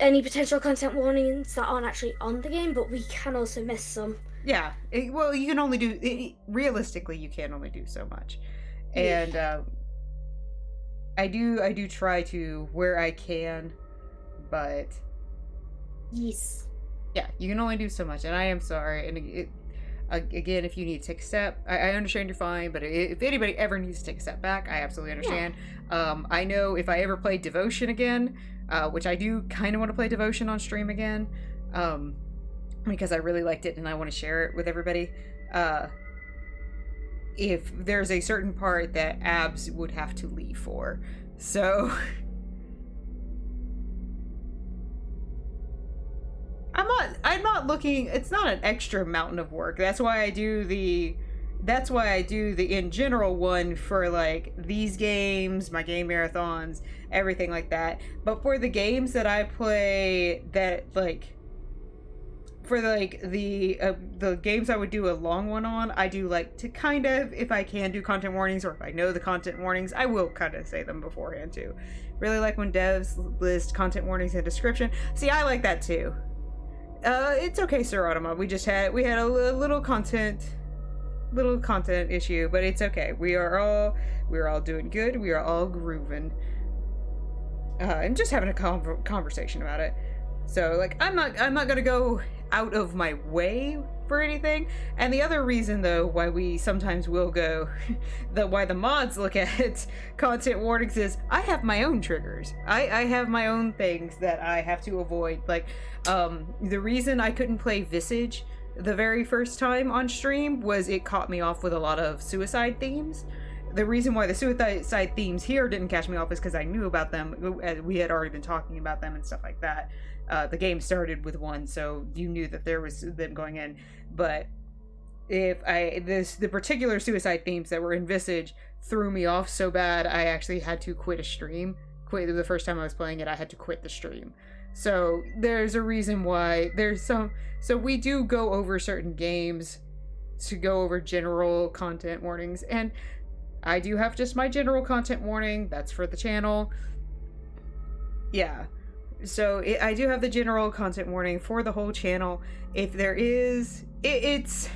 any potential content warnings that aren't actually on the game, but we can also miss some. Yeah, well, you can only do... realistically, you can only do so much. And I do try to where I can, but... Yes. Yeah, you can only do so much, and I am sorry. And again, if you need to take a step, I understand you're fine, but if anybody ever needs to take a step back, I absolutely understand. Yeah. I know if I ever play Devotion again, which I do kind of want to play Devotion on stream again, because I really liked it and I want to share it with everybody. If there's a certain part that Abs would have to leave for. So... I'm not looking, it's not an extra mountain of work. That's why I do the in general one for like these games, my game marathons, everything like that. But for the games that I play that like, for like the games I would do a long one on, I do like to kind of, if I can do content warnings, or if I know the content warnings, I will kind of say them beforehand too. Really like when devs list content warnings in description. See, I like that too. It's okay, Sir Automa. We had a little content issue, but it's okay. We're all doing good. We are all grooving, and just having a conversation about it. So, like, I'm not gonna go out of my way for anything. And the other reason, though, why we sometimes will go, why the mods look at content warnings is I have my own triggers. I have my own things that I have to avoid. Like, the reason I couldn't play Visage the very first time on stream was it caught me off with a lot of suicide themes. The reason why the suicide themes here didn't catch me off is because I knew about them. We had already been talking about them and stuff like that. The game started with one, so you knew that there was them going in. But the particular suicide themes that were in Visage threw me off so bad, I actually had to quit a stream. The first time I was playing it, I had to quit the stream. So there's a reason why so we do go over certain games to go over general content warnings, and I do have just my general content warning. That's for the channel. Yeah. So I do have the general content warning for the whole channel. If there is, it's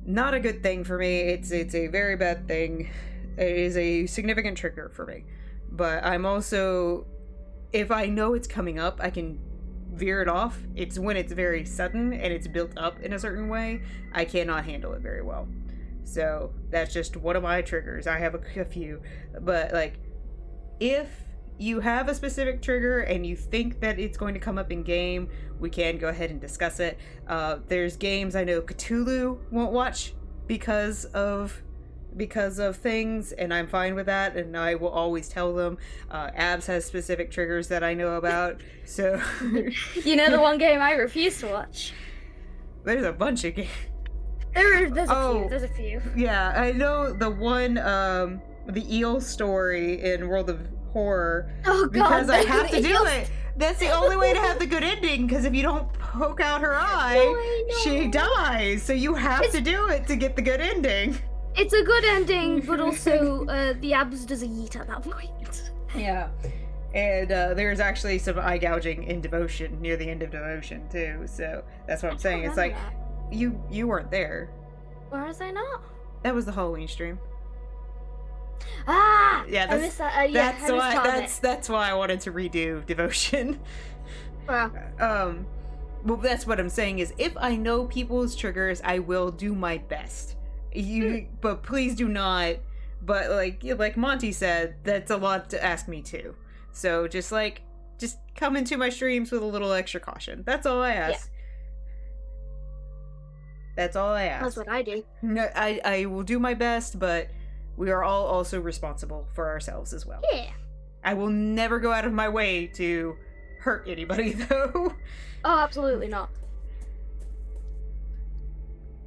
not a good thing for me. It's a very bad thing. It is a significant trigger for me. But I'm also, if I know it's coming up, I can veer it off. It's when it's very sudden and it's built up in a certain way, I cannot handle it very well. So that's just one of my triggers. I have a few, but like, if you have a specific trigger and you think that it's going to come up in game, we can go ahead and discuss it. There's games I know Cthulhu won't watch because of things, and I'm fine with that, and I will always tell them. Abs has specific triggers that I know about, so... You know the one game I refuse to watch? There's a bunch of games. There's a few. Yeah, I know the one, the eel story in World of Horror. Oh god, because I have to do it. That's the only way to have the good ending, because if you don't poke out her eye, she dies. So you have to do it to get the good ending. It's a good ending, but also the abs does a yeet at that point. Yeah. And there's actually some eye gouging in Devotion, near the end of Devotion, too. So that's what I'm saying. It's like, you weren't there. Where was I not? That was the Halloween stream. Ah! Yeah, I missed that. Yeah, that's why I wanted to redo Devotion. Wow. Well, that's what I'm saying is, if I know people's triggers, I will do my best. But please do not. But like Monty said, that's a lot to ask me too. So just come into my streams with a little extra caution. That's all I ask. Yeah. That's all I ask. That's what I do. No, I will do my best, but we are all also responsible for ourselves as well. Yeah. I will never go out of my way to hurt anybody, though. Oh, absolutely not.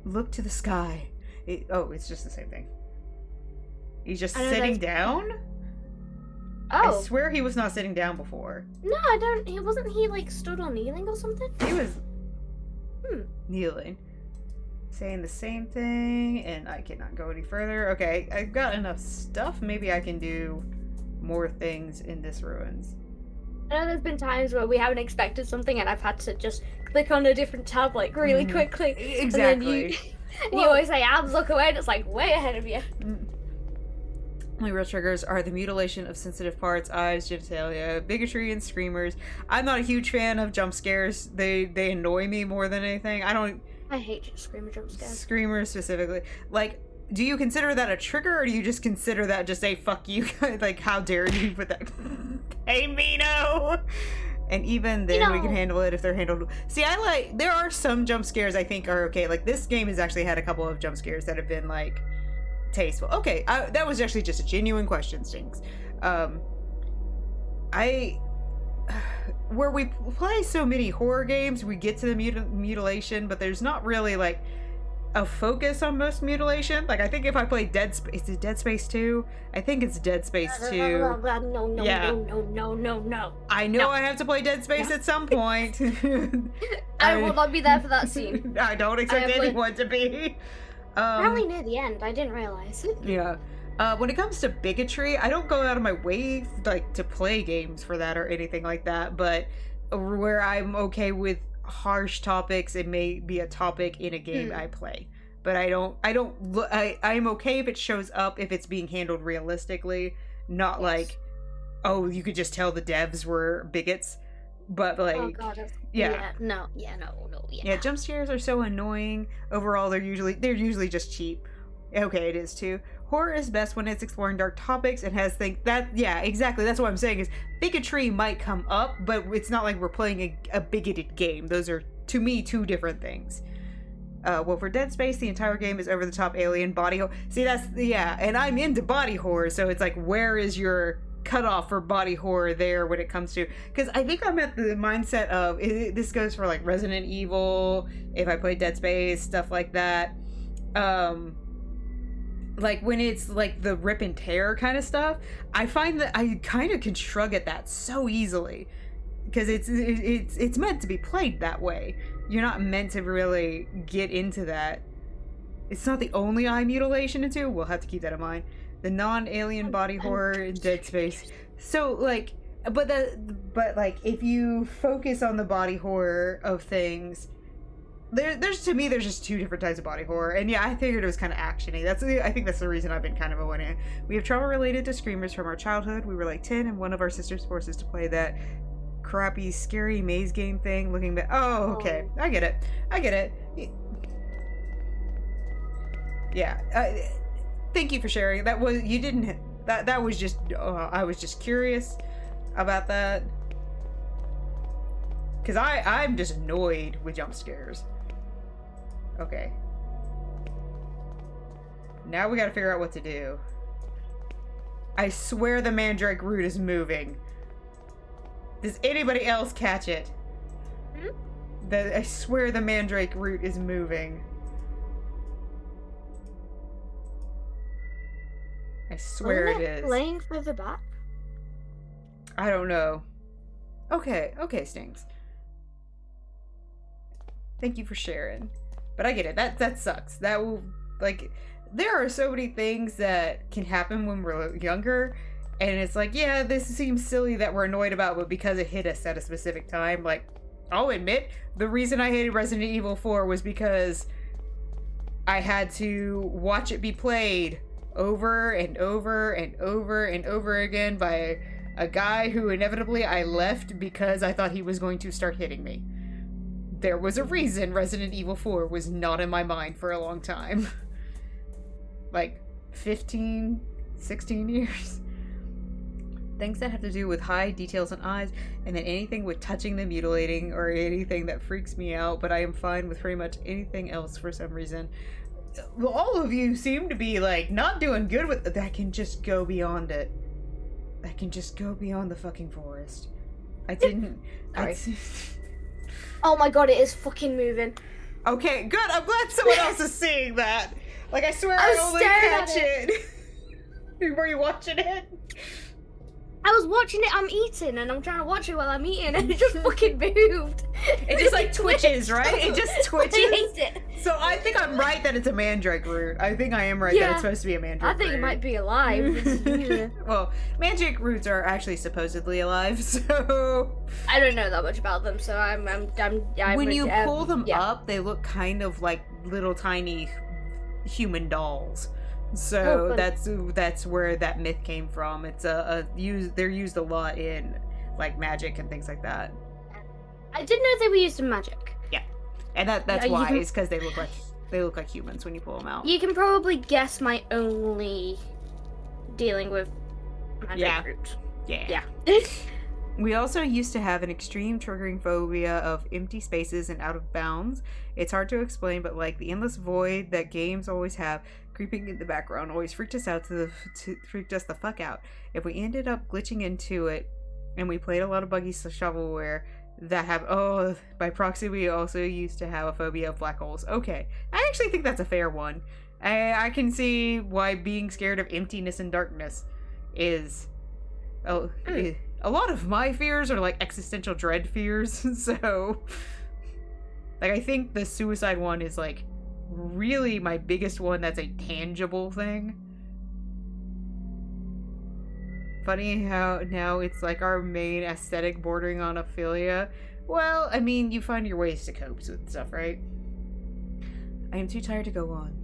Look to the sky. It's just the same thing. He's just sitting down? Oh. I swear he was not sitting down before. No, I don't. Wasn't he, like, stood or kneeling or something? He was kneeling. Saying the same thing, and I cannot go any further. Okay, I've got enough stuff. Maybe I can do more things in this ruins. I know there's been times where we haven't expected something and I've had to just click on a different tab, like, really quickly. Exactly. And then you always say, abs, look away, and it's, like, way ahead of you. My real triggers are the mutilation of sensitive parts, eyes, genitalia, bigotry, and screamers. I'm not a huge fan of jump scares. They annoy me more than anything. I hate screamer jump scares. Screamers specifically. Like, do you consider that a trigger, or do you just consider that just a fuck you? Like, how dare you put that? Hey, Mino! And even then, we can handle it if they're handled. See, there are some jump scares I think are okay. Like, this game has actually had a couple of jump scares that have been, like, tasteful. Okay, that was actually just a genuine question, Stinks. Where we play so many horror games, we get to the mutilation, but there's not really, like, a focus on most mutilation. Like, I think if I play Dead Space, is it Dead Space 2? I think it's Dead Space 2. No. I know I have to play Dead Space at some point. I will not be there for that scene. I don't expect anyone to be. Probably near the end, I didn't realize. Yeah. When it comes to bigotry, I don't go out of my way, like, to play games for that or anything like that, but where I'm okay with harsh topics, it may be a topic in a game I play. But I'm okay if it shows up, if it's being handled realistically, not like, oh, you could just tell the devs were bigots. But, like, oh god, yeah, jump scares are so annoying. Overall, they're usually just cheap. Okay, it is too. Horror is best when it's exploring dark topics and has things that, yeah, exactly. That's what I'm saying is bigotry might come up, but it's not like we're playing a bigoted game. Those are, to me, two different things. Well, for Dead Space, the entire game is over the top alien body horror. See, and I'm into body horror, so it's like, where is your cutoff for body horror there when it comes to, because I think I'm at the mindset of this goes for like Resident Evil, if I play Dead Space, stuff like that. Like when it's like the rip and tear kind of stuff, I find that I kind of can shrug at that so easily because it's meant to be played that way. You're not meant to really get into that. It's not the only eye mutilation into. We'll have to keep that in mind. The non-alien body horror in Dead Space. So like, but like if you focus on the body horror of things, there's to me there's just two different types of body horror, and yeah, I figured it was kind of actiony. I think that's the reason I've been kind of avoiding it. We have trauma related to screamers from our childhood. We were like 10, and one of our sisters forced us to play that crappy, scary maze game thing. Looking back, oh, okay, I get it. Yeah. Thank you for sharing. That was just I was just curious about that because I'm just annoyed with jump scares. Okay. Now we gotta figure out what to do. I swear the mandrake root is moving. Does anybody else catch it? I swear the mandrake root is moving. I swear it is. Playing further back? I don't know. Okay, Stings. Thank you for sharing. But I get it. That sucks. That will, like, there are so many things that can happen when we're younger, and it's like, yeah, this seems silly that we're annoyed about, but because it hit us at a specific time, like, I'll admit, the reason I hated Resident Evil 4 was because I had to watch it be played over and over and over and over again by a guy who inevitably I left because I thought he was going to start hitting me. There was a reason Resident Evil 4 was not in my mind for a long time. Like 15, 16 years. Things that have to do with high details and eyes, and then anything with touching the mutilating or anything that freaks me out, but I am fine with pretty much anything else for some reason. All of you seem to be like not doing good with it. I can just go beyond it. I can just go beyond the fucking forest. I didn't. Sorry. Oh my god, it is fucking moving. Okay, good. I'm glad someone else is seeing that. Like, I swear I was I only staring catch at it. Were you watching it? I was watching it, I'm eating, and I'm trying to watch it while I'm eating, and it just fucking moved. It just like twitches, right? It just twitches. I hate it. So I think I'm right that it's a mandrake root. I think I am right that it's supposed to be a mandrake root. I think it might be alive. Well, mandrake roots are actually supposedly alive, so I don't know that much about them, so I'm when you pull them up, they look kind of like little tiny human dolls. So that's where that myth came from. It's they're used a lot in like magic and things like that. I didn't know they were used in magic. Yeah, and that's why is because they look like humans when you pull them out. You can probably guess my only dealing with magic root. Yeah. We also used to have an extreme triggering phobia of empty spaces and out of bounds. It's hard to explain, but like the endless void that games always have creeping in the background always freaked us the fuck out. If we ended up glitching into it and we played a lot of buggy shovelware that have by proxy we also used to have a phobia of black holes. Okay, I actually think that's a fair one. I can see why being scared of emptiness and darkness is a lot of my fears are like existential dread fears. So like I think the suicide one is like really my biggest one that's a tangible thing. Funny how now it's like our main aesthetic bordering on aphilia. Well, I mean, you find your ways to cope with stuff, right? I am too tired to go on,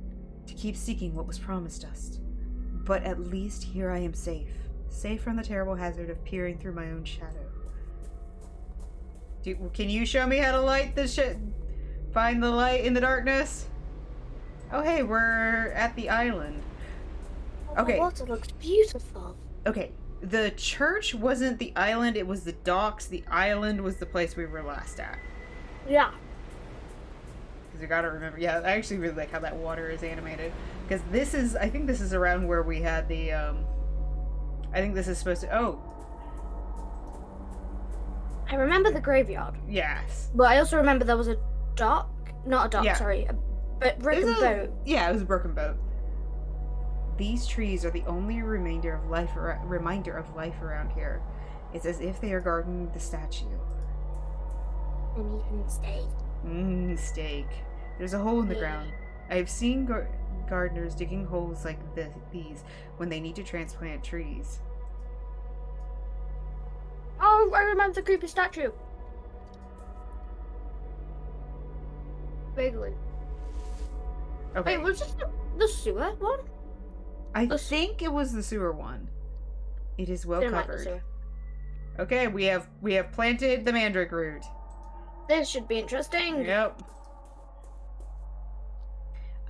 to keep seeking what was promised us. But at least here I am safe. Safe from the terrible hazard of peering through my own shadow. Can you show me how to light this shit? Find the light in the darkness? Oh hey, we're at the island. Okay. The water looks beautiful. Okay, the church wasn't the island, it was the docks. The island was the place we were last at. Yeah. Because you gotta remember, I actually really like how that water is animated. Because I think this is around where we had the, I think this is supposed to, I remember the graveyard. Yes. But I also remember there was a dock. Not a dock, sorry. A broken boat. Yeah, it was a broken boat. These trees are the only reminder of life around here. It's as if they are guarding the statue. And even steak. Steak. There's a hole in the ground. I have seen gardeners digging holes like these when they need to transplant trees. Oh, I remember the creepy statue. Vaguely. Okay. Wait, was this the sewer one? I think it was the sewer one. It is well covered. Okay, we have planted the mandrake root. This should be interesting. Yep.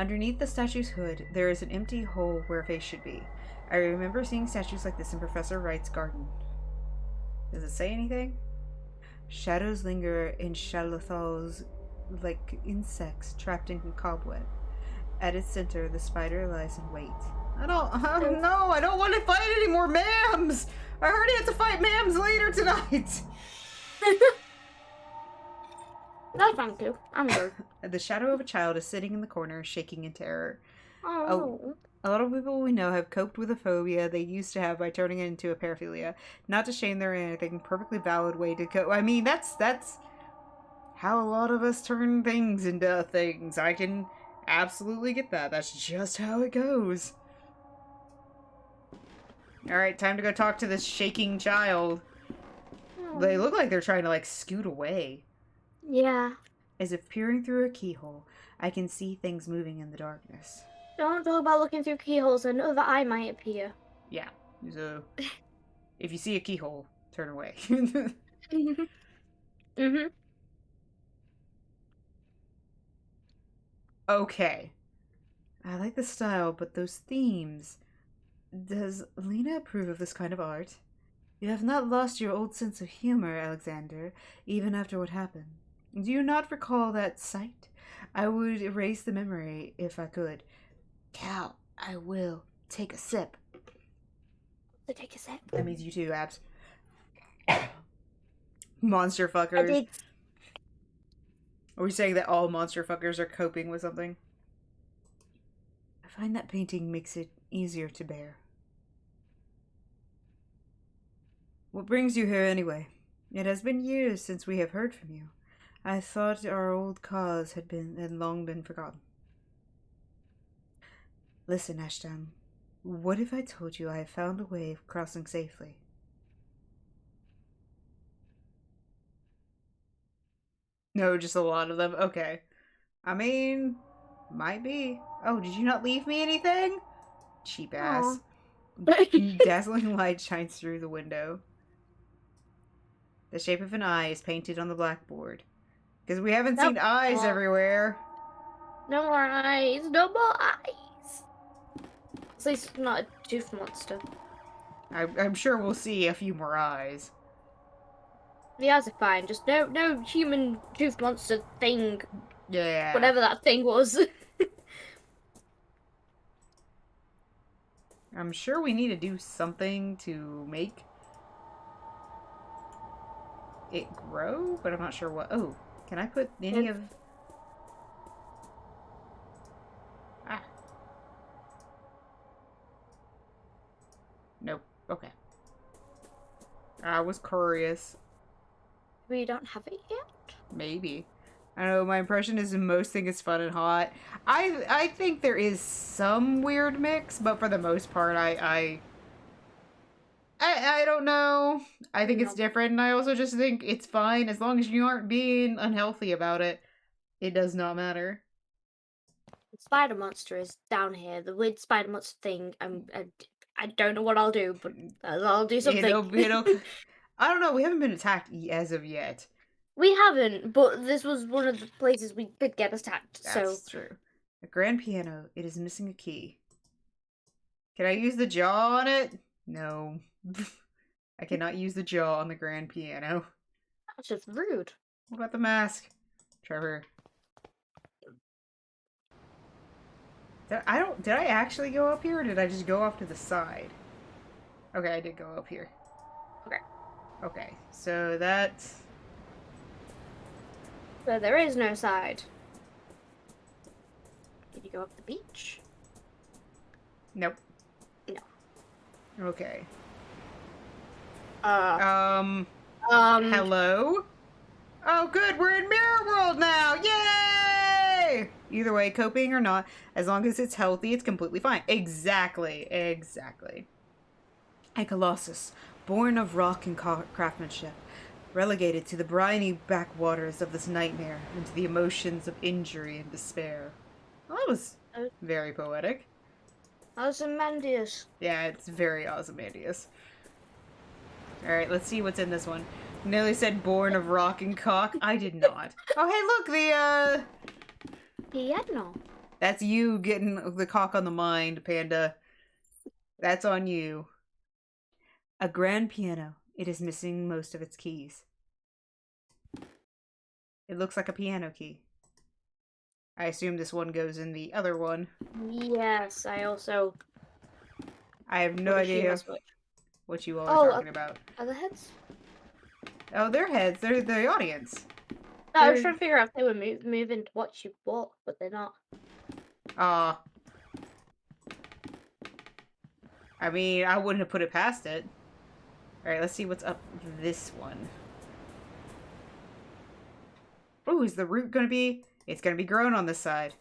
Underneath the statue's hood, there is an empty hole where a face should be. I remember seeing statues like this in Professor Wright's garden. Does it say anything? Shadows linger in Shalothal's like insects trapped in cobweb. At its center, the spider lies in wait. I don't want to fight any more mams! I already have to fight mams later tonight! No, thank you. I'm good. The shadow of a child is sitting in the corner, shaking in terror. Oh. A lot of people we know have coped with a phobia they used to have by turning it into a paraphilia. Not to shame them or anything, perfectly valid way to cope. I mean, that's how a lot of us turn things into things. I can absolutely get that. That's just how it goes. Alright, time to go talk to this shaking child. They look like they're trying to, like, scoot away. Yeah. As if peering through a keyhole, I can see things moving in the darkness. Don't talk about looking through keyholes. Another eye might appear. Yeah, so if you see a keyhole, turn away. Mm-hmm. Okay. I like the style, but those themes... Does Lena approve of this kind of art? You have not lost your old sense of humor, Alexander, even after what happened. Do you not recall that sight? I would erase the memory if I could. Cal, I will take a sip. Take a sip. That means you too, Abs. Monster fuckers. I did. Are we saying that all monster fuckers are coping with something? I find that painting makes it easier to bear. What brings you here anyway? It has been years since we have heard from you. I thought our old cause had long been forgotten. Listen, Ashton. What if I told you I have found a way of crossing safely? No, just a lot of them. Okay. I mean, might be. Oh, did you not leave me anything? Cheap ass. Dazzling light shines through the window. The shape of an eye is painted on the blackboard. Because we haven't seen eyes everywhere. No more eyes. No more eyes. At least not a tooth monster. I'm sure we'll see a few more eyes. The eyes are fine. Just no human tooth monster thing. Yeah. Whatever that thing was. I'm sure we need to do something to make it grow, but I'm not sure what. Oh, can I put any of... Ah. Nope. Okay. I was curious. We don't have it yet? Maybe. I don't know, my impression is most thing is fun and hot. I think there is some weird mix, but for the most part, I don't know. I think it's different, and I also just think it's fine as long as you aren't being unhealthy about it. It does not matter. The spider monster is down here. The weird spider monster thing. I don't know what I'll do, but I'll do something. It'll I don't know. We haven't been attacked as of yet. We haven't, but this was one of the places we could get attacked. That's true. A grand piano. It is missing a key. Can I use the jaw on it? No. I cannot use the jaw on the grand piano. That's just rude. What about the mask? Trevor. Did I actually go up here, or did I just go off to the side? Okay, I did go up here. Okay. Okay, so that's... So there is no side. Did you go up the beach? Nope. No. Okay. Hello? Oh, good, we're in Mirror World now! Yay! Either way, coping or not, as long as it's healthy, it's completely fine. Exactly. A colossus, born of rock and craftsmanship, relegated to the briny backwaters of this nightmare, and to the emotions of injury and despair. Well, that was very poetic. Ozymandias. Yeah, it's very Ozymandias. Alright, let's see what's in this one. Nearly said born of rock and cock. I did not. Oh, hey, look, Piano. That's you getting the cock on the mind, Panda. That's on you. A grand piano. It is missing most of its keys. It looks like a piano key. I assume this one goes in the other one. Yes, I also... I have no idea what you all are talking about. Are the heads? Oh, they're heads. They're the audience. No, I was trying to figure out if they were moving to watch you walk, but they're not. I mean, I wouldn't have put it past it. Alright, let's see what's up this one. Oh, is the root gonna be... It's gonna be grown on this side.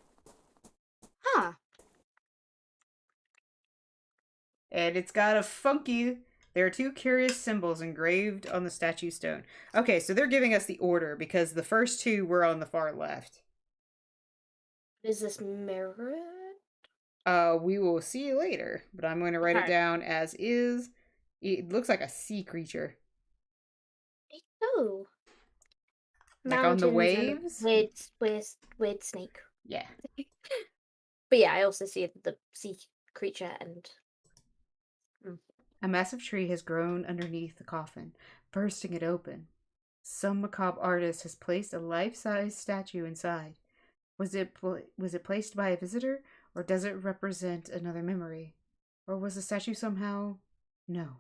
And it's got a funky... There are 2 curious symbols engraved on the statue stone. Okay, so they're giving us the order because the first 2 were on the far left. Is this mirrored? We will see later, but I'm going to write it Okay. down as is. It looks like a sea creature. Oh. Like on the Mountains and waves? weird snake. Yeah. But yeah, I also see the sea creature and... A massive tree has grown underneath the coffin, bursting it open. Some macabre artist has placed a life-size statue inside. Was it placed by a visitor, or does it represent another memory? Or was the statue somehow... No.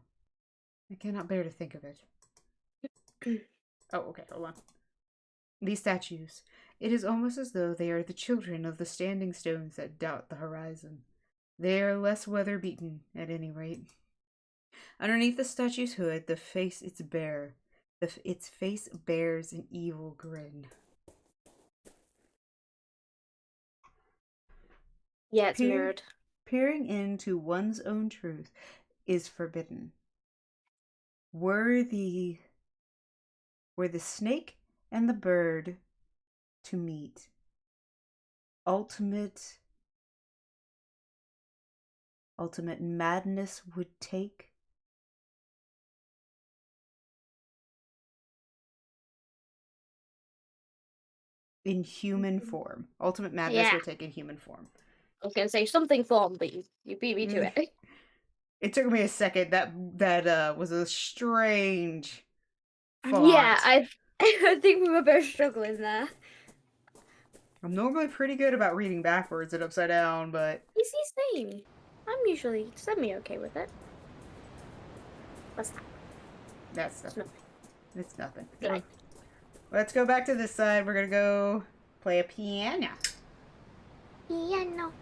I cannot bear to think of it. Oh, okay, hold on. These statues. It is almost as though they are the children of the standing stones that dot the horizon. They are less weather-beaten, at any rate. Underneath the statue's hood, the face is bare. Its face bears an evil grin. Yeah, it's mirrored. Peering into one's own truth is forbidden. Were the snake and the bird to meet, ultimate madness would take. In human form. Ultimate madness would take in human form. I was gonna say something form, but you beat me to it. It took me a second. That was a strange font. Yeah, I think we were both struggling there. I'm normally pretty good about reading backwards and upside down, but... Easy same. I'm usually semi-okay with it. What's that? That's nothing. It's nothing. Yeah. Let's go back to this side. We're gonna go play a piano. Piano.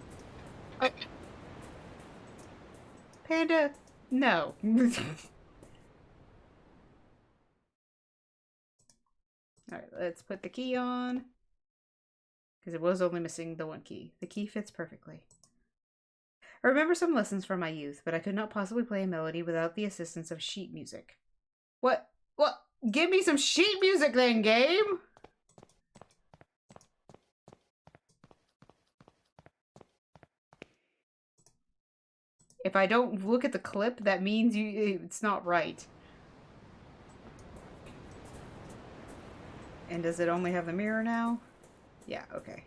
Panda, no. Alright, let's put the key on. Because it was only missing the 1 key. The key fits perfectly. I remember some lessons from my youth, but I could not possibly play a melody without the assistance of sheet music. What? Give me some sheet music then, game! If I don't look at the clip, that means it's not right. And does it only have the mirror now? Yeah, okay.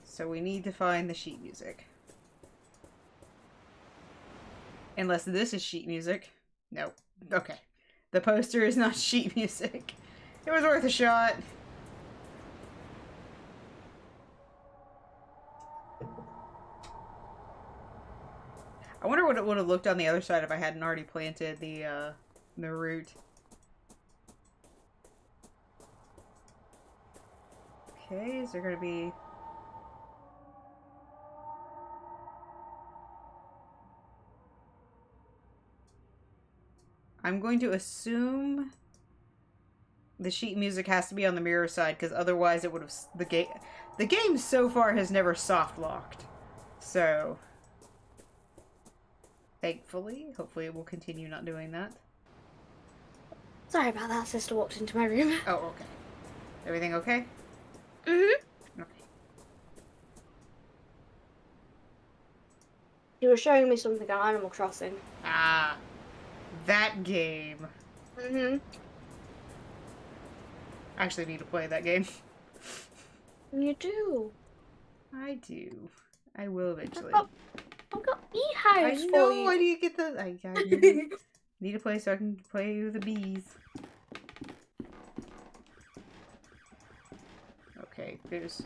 So we need to find the sheet music. Unless this is sheet music. No. Okay. The poster is not sheet music. It was worth a shot. I wonder what it would have looked on the other side if I hadn't already planted the root. Okay, is there gonna be... I'm going to assume the sheet music has to be on the mirror side, because otherwise it would have... The game so far has never soft locked. So... Thankfully, hopefully it will continue not doing that. Sorry about that, sister walked into my room. Oh, okay. Everything okay? Mm-hmm. Okay. You were showing me something on Animal Crossing. Ah. That game. Mm-hmm. I actually need to play that game. You do. I do. I will eventually. I've got beehives I for know, you. I need to get the... I need to play so I can play with the bees. Okay, there's...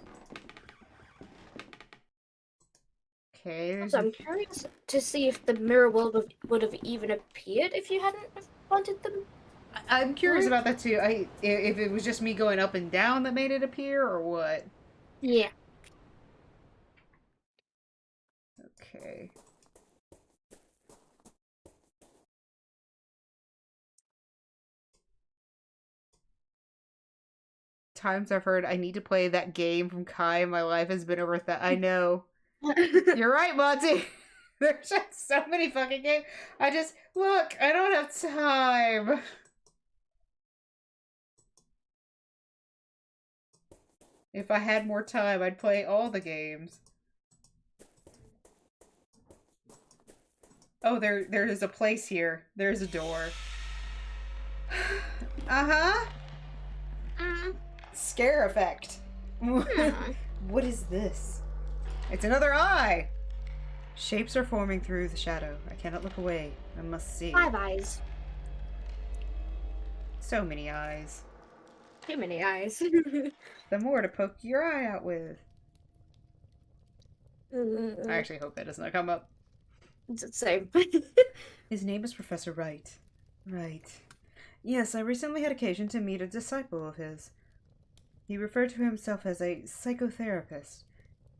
Okay, there's... So I'm curious to see if the mirror world would have even appeared if you hadn't wanted them. I'm curious about that too. If it was just me going up and down that made it appear, or what? Yeah. Okay. Times I've heard I need to play that game from Kai. My life has been over that. I know. You're right, Monty. There's just so many fucking games. Look, I don't have time. If I had more time, I'd play all the games. Oh, there is a place here. There's a door. Uh-huh. Scare effect. What is this? It's another eye! Shapes are forming through the shadow. I cannot look away. I must see. 5 eyes. So many eyes. Too many eyes. The more to poke your eye out with. I actually hope that does not come up. It's the same. His name is Professor Wright. Right. Yes, I recently had occasion to meet a disciple of his. He referred to himself as a psychotherapist.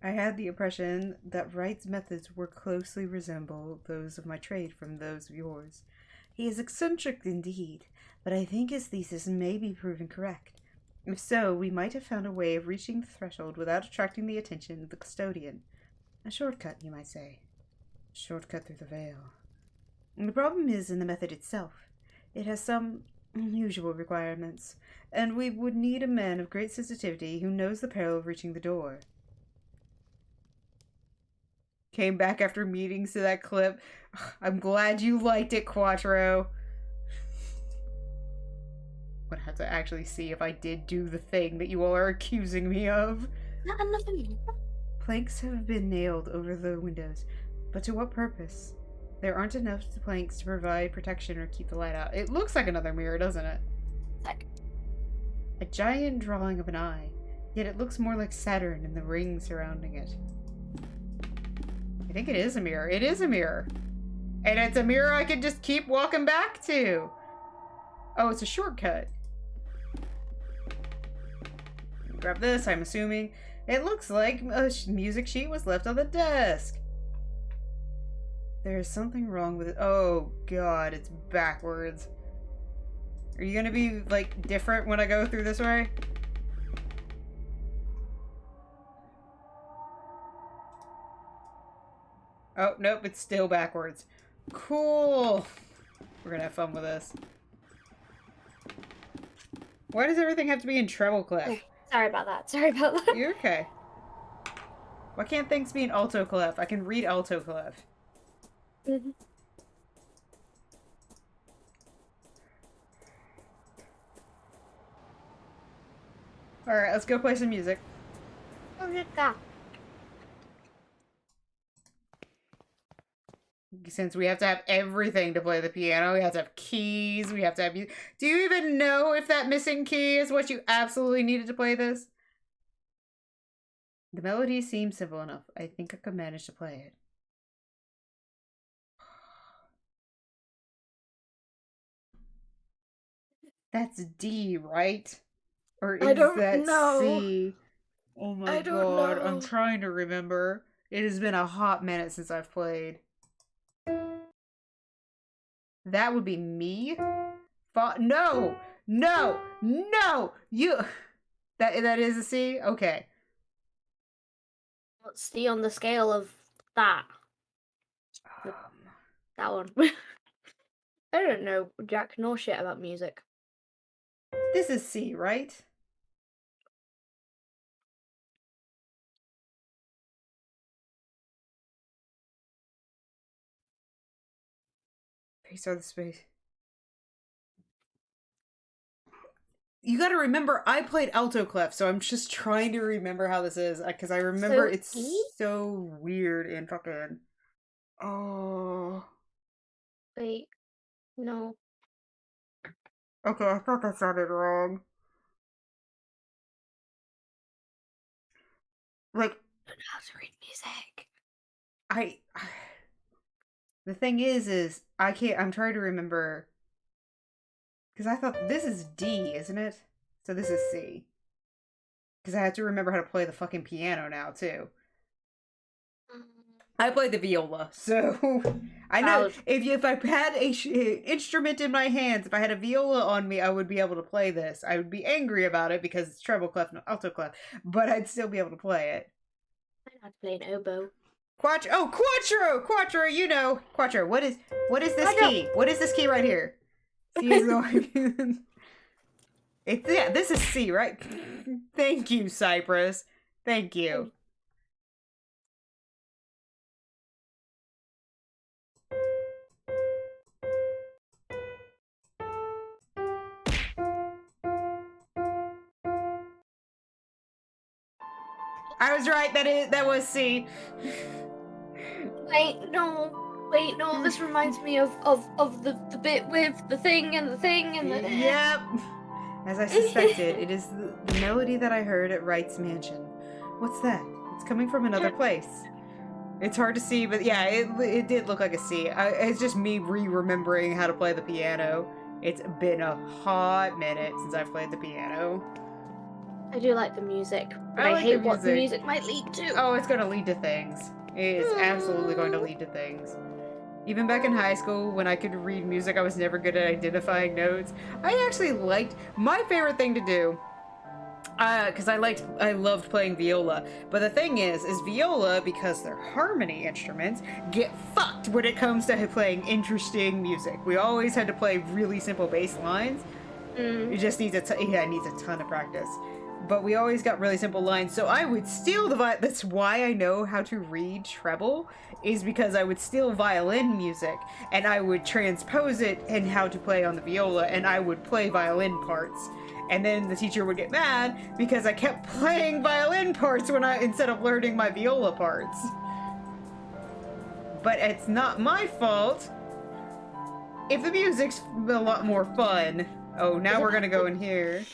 I had the impression that Wright's methods were closely resemble those of my trade from those of yours. He is eccentric indeed, but I think his thesis may be proven correct. If so, we might have found a way of reaching the threshold without attracting the attention of the custodian. A shortcut, you might say. A shortcut through the veil. The problem is in the method itself. It has some unusual requirements, and we would need a man of great sensitivity who knows the peril of reaching the door. Came back after meetings to that clip. I'm glad you liked it, Quattro. I'm gonna have to actually see if I did do the thing that you all are accusing me of. Not enough of you. Planks have been nailed over the windows, but to what purpose? There aren't enough planks to provide protection or keep the light out. It looks like another mirror, doesn't it? Like, A giant drawing of an eye, yet it looks more like Saturn and the ring surrounding it. I think it is a mirror. It is a mirror. And it's a mirror I can just keep walking back to. Oh, it's a shortcut. Grab this, I'm assuming. It looks like a music sheet was left on the desk. There's something wrong with it. Oh, God, it's backwards. Are you gonna be, like, different when I go through this way? Oh, nope, it's still backwards. Cool. We're gonna have fun with this. Why does everything have to be in treble clef? sorry about that. You're okay. Why can't things be in alto clef? I can read alto clef. Mhm. Alright, let's go play some music. Oh, good God. Since we have to have everything to play the piano, we have to have keys, we have to have... Do you even know if that missing key is what you absolutely needed to play this? The melody seems simple enough. I think I could manage to play it. That's D, right? Or is I don't that know. C? Oh my I don't God, know. I'm trying to remember. It has been a hot minute since I've played. That would be me? No! No! No! You... That is a C? Okay. What's the on the scale of that? That one. I don't know jack nor shit about music. This is C, right? Face of the space. You gotta remember, I played alto clef, so I'm just trying to remember how this is, because I remember So it's E? so weird and fucking... Oh... Wait, no. Okay, I thought that sounded wrong. Like, I don't know how to read music. the thing is I can't, I'm trying to remember, because I thought this is D, isn't it? So this is C. Because I have to remember how to play the fucking piano now, too. I played the viola, so I know if I had a instrument in my hands, if I had a viola on me, I would be able to play this. I would be angry about it because it's treble clef, not alto clef, but I'd still be able to play it. I know how to play an oboe. Quattro, you know. Quattro, what is this key? What is this key right here? C is going... yeah, this is C, right? Thank you, Cypress. Thank you. I was right, that was C. Wait, no, this reminds me of the bit with the thing and the thing and the... Yep. As I suspected, it is the melody that I heard at Wright's mansion. What's that? It's coming from another place. It's hard to see, but yeah, it did look like a C. It's just me re-remembering how to play the piano. It's been a hot minute since I've played the piano. I do like the music, but I hate what the music might lead to. Oh, it's going to lead to things. It is absolutely going to lead to things. Even back in high school, when I could read music, I was never good at identifying notes. I actually liked... My favorite thing to do... because I loved playing viola. But the thing is viola, because they're harmony instruments, get fucked when it comes to playing interesting music. We always had to play really simple bass lines. It just needs it needs a ton of practice. But we always got really simple lines, so I would steal the that's why I know how to read treble, is because I would steal violin music, and I would transpose it and how to play on the viola, and I would play violin parts. And then the teacher would get mad because I kept playing violin parts instead of learning my viola parts. But it's not my fault if the music's a lot more fun. Oh, now we're gonna go in here.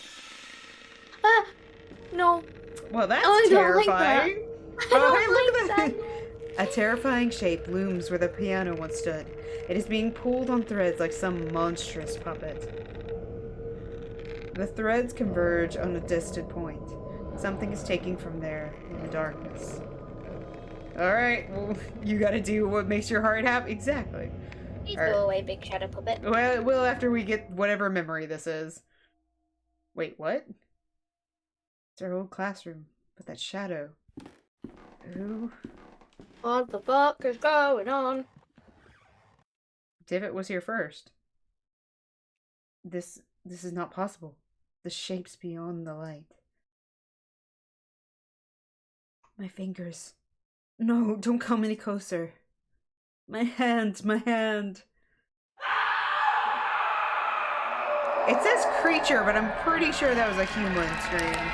No. Well, that's I terrifying. don't like that. A terrifying shape looms where the piano once stood. It is being pulled on threads like some monstrous puppet. The threads converge on a distant point. Something is taking from there in the darkness. Alright, well, you gotta do what makes your heart happy. Exactly. Please go away, big shadow puppet. Well, it will after we get whatever memory this is. Wait, what? It's our old classroom, but that shadow. Who? What the fuck is going on? Divot was here first. This is not possible. The shapes beyond the light. My fingers. No, don't come any closer. My hand. It says creature, but I'm pretty sure that was a human scream.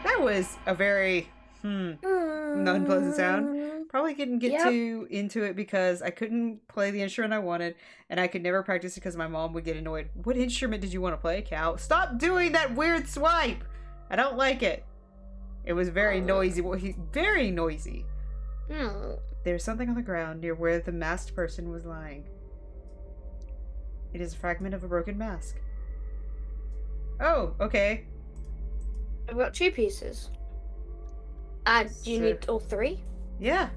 That was a very, unpleasant sound. Probably couldn't get too into it because I couldn't play the instrument I wanted, and I could never practice it because my mom would get annoyed. What instrument did you want to play, Cal? Stop doing that weird swipe! I don't like it. It was very noisy. Very noisy. There's something on the ground near where the masked person was lying. It is a fragment of a broken mask. Oh, okay. I've got 2 pieces. Do you need all 3? Yeah.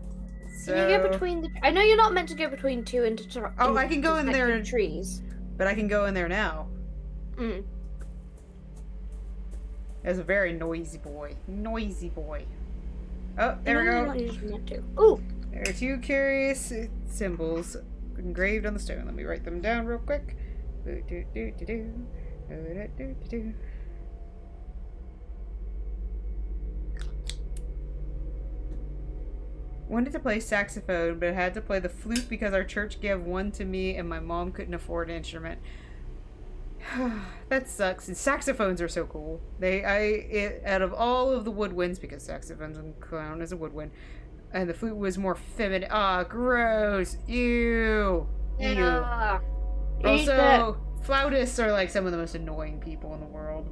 So... Can you go between the... I know you're not meant to go between 2 Oh, I can go in there... trees. But I can go in there now. That's a very noisy boy. Noisy boy. Oh, there we go. Ooh! There are 2 curious symbols engraved on the stone. Let me write them down real quick. Wanted to play saxophone, but I had to play the flute because our church gave one to me and my mom couldn't afford an instrument. That sucks. And saxophones are so cool. Out of all of the woodwinds, because saxophones and clown is a woodwind, and the flute was more feminine. Ah, gross. Ew. Yeah. Ew. Also, flautists are like some of the most annoying people in the world.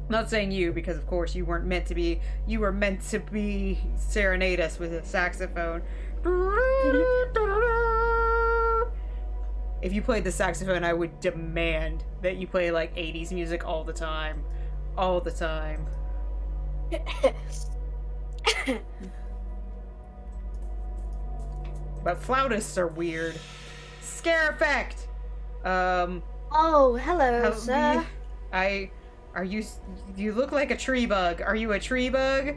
Not saying you, because of course you weren't meant to be. You were meant to be serenade us with a saxophone. If you played the saxophone, I would demand that you play like 80s music all the time. All the time. But flautists are weird. Scare effect! Oh, hello, sir. You look like a tree bug. Are you a tree bug?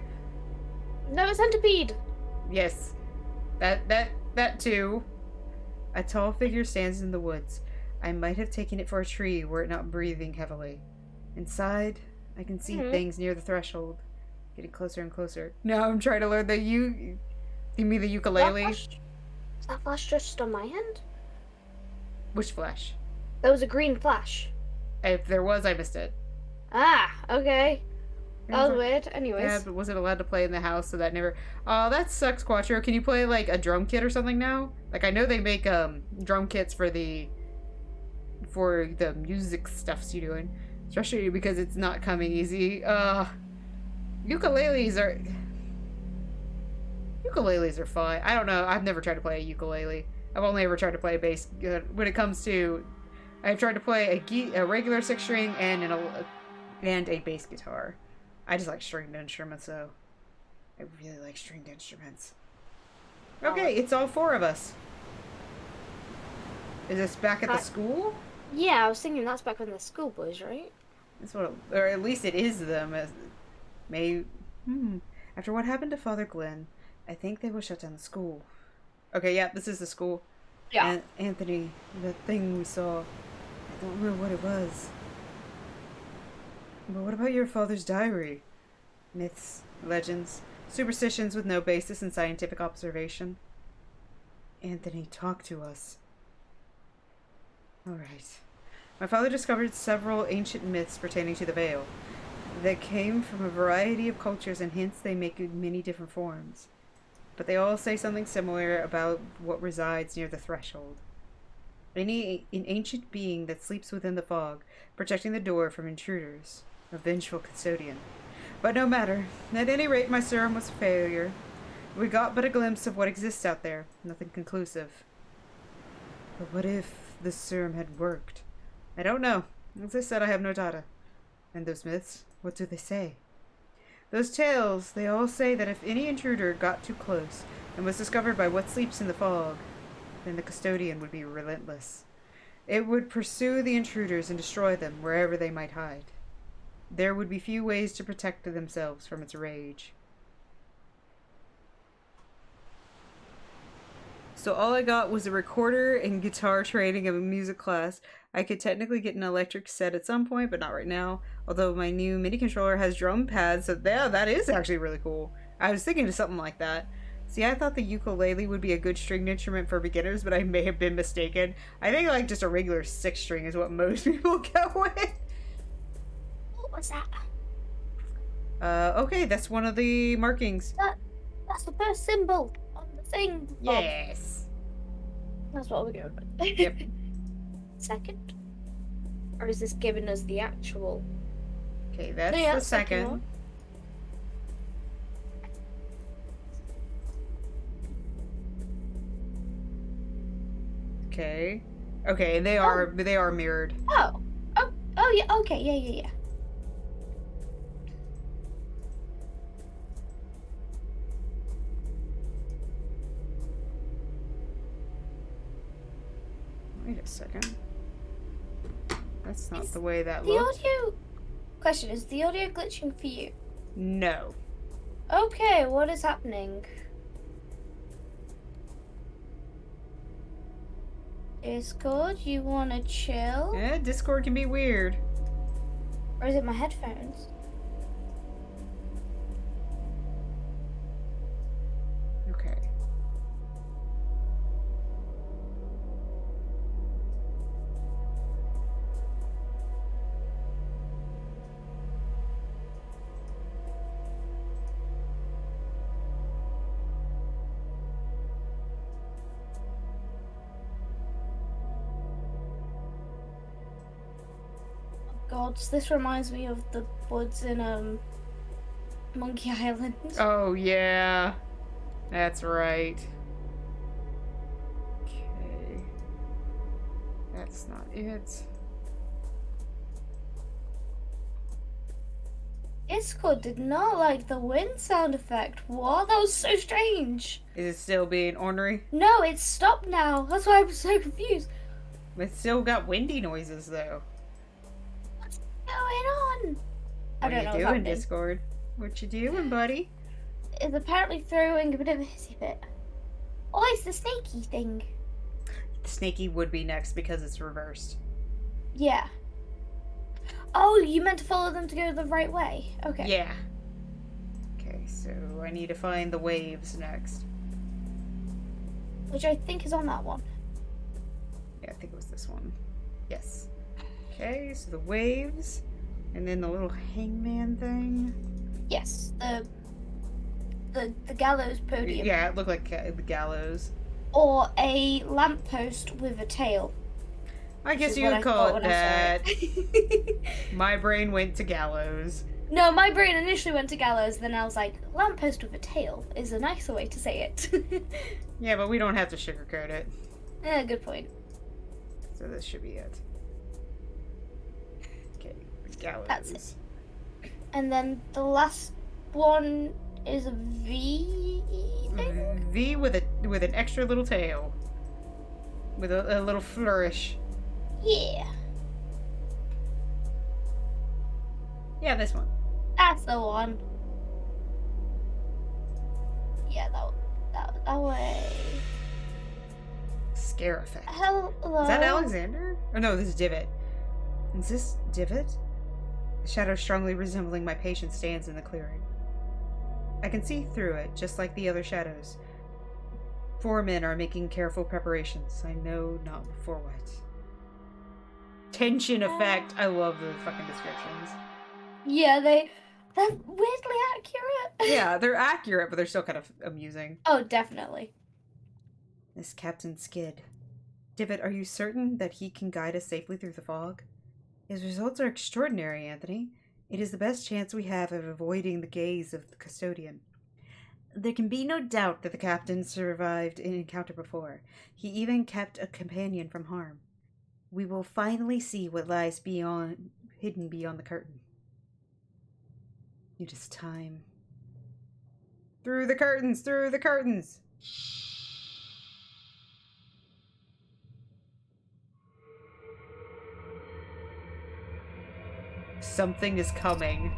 No, centipede. Yes. That too. A tall figure stands in the woods. I might have taken it for a tree were it not breathing heavily. Inside, I can see things near the threshold. Getting closer and closer. Now I'm trying to learn the You mean the ukulele? Is that flash just on my end? Which flash? There was a green flash. If there was, I missed it. Ah, okay. That was weird. Anyways. Yeah, but wasn't allowed to play in the house, so that never... Oh, that sucks, Quattro. Can you play, like, a drum kit or something now? Like, I know they make, drum kits for the music stuffs you're doing. Especially because it's not coming easy. Ukuleles are fun. I don't know. I've never tried to play a ukulele. I've only ever tried to play a bass. When it comes to... I've tried to play a regular 6-string and a bass guitar. I just like stringed instruments, though. I really like stringed instruments. Okay, it's all 4 of us. Is this back at the school? Yeah, I was thinking that's back when the schoolboys, right? That's what, or at least it is them. After what happened to Father Glenn, I think they will shut down the school. Okay, yeah, this is the school. Yeah. And Anthony, the thing we saw, I don't remember what it was. But what about your father's diary? Myths, legends, superstitions with no basis in scientific observation. Anthony, talk to us. Alright. My father discovered several ancient myths pertaining to the Vale. They came from a variety of cultures, and hence they make in many different forms. But they all say something similar about what resides near the threshold. An ancient being that sleeps within the fog, protecting the door from intruders. A vengeful custodian. But no matter. At any rate, my serum was a failure. We got but a glimpse of what exists out there. Nothing conclusive. But what if the serum had worked? I don't know. As I said, I have no data. And those myths, what do they say? Those tales, they all say that if any intruder got too close and was discovered by what sleeps in the fog, then the custodian would be relentless. It would pursue the intruders and destroy them wherever they might hide. There would be few ways to protect themselves from its rage. So all I got was a recorder and guitar training of a music class. I could technically get an electric set at some point, but not right now. Although my new MIDI controller has drum pads, so yeah, that is actually really cool. I was thinking of something like that. See, I thought the ukulele would be a good stringed instrument for beginners, but I may have been mistaken. I think like just a regular 6-string is what most people go with. What was that? Okay, that's one of the markings. That's the first symbol on the thing. Bob. Yes. That's what we're going with. Yep. Second? Or is this giving us the actual? Okay, that's Yeah, the second second. one. Okay. Okay, they are mirrored. Oh yeah. Okay, yeah. Wait a second. That's not the way that The looks. audio. Question: is the audio glitching for you? No. Okay, what is happening? Discord, you wanna chill? Yeah, Discord can be weird. Or is it my headphones? Okay. God, this reminds me of the woods in Monkey Island. Oh, yeah. That's right. Okay. That's not it. Discord did not like the wind sound effect. What? That was so strange. Is it still being ornery? No, it's stopped now. That's why I'm so confused. It's still got windy noises, though. What's going on? I What don't are know you what's doing, happening. Discord? What you doing, buddy? is apparently throwing a bit of a hissy fit. Oh, it's the snaky thing. Snaky would be next because it's reversed. Yeah. Oh, you meant to follow them to go the right way? Okay. Yeah. Okay, so I need to find the waves next. Which I think is on that one. Yeah, I think it was this one. Yes. Okay, so the waves, and then the little hangman thing. Yes, the gallows podium. Yeah, it looked like the gallows. Or a lamppost with a tail. I guess you would call it that. My brain went to gallows. No, my brain initially went to gallows, then I was like, lamppost with a tail is a nicer way to say it. Yeah, but we don't have to sugarcoat it. Yeah, good point. So this should be it. Okay, the gallows. That's it. And then the last one is a V thing? V with an extra little tail. With a little flourish. Yeah. Yeah, this one. That's the one. Yeah, that way. Scare effect. Hello. Is that Alexander? Oh no, this is Divot. Is this Divot? The shadow strongly resembling my patient stands in the clearing. I can see through it, just like the other shadows. 4 men are making careful preparations. I know not for what. Tension effect. I love the fucking descriptions. Yeah, they're weirdly accurate. Yeah, they're accurate, but they're still kind of amusing. Oh, definitely. This Captain Skid. Divot, are you certain that he can guide us safely through the fog? His results are extraordinary, Anthony. It is the best chance we have of avoiding the gaze of the custodian. There can be no doubt that the captain survived an encounter before. He even kept a companion from harm. We will finally see what lies hidden beyond the curtain. It is time. Through the curtains! Through the curtains! Something is coming.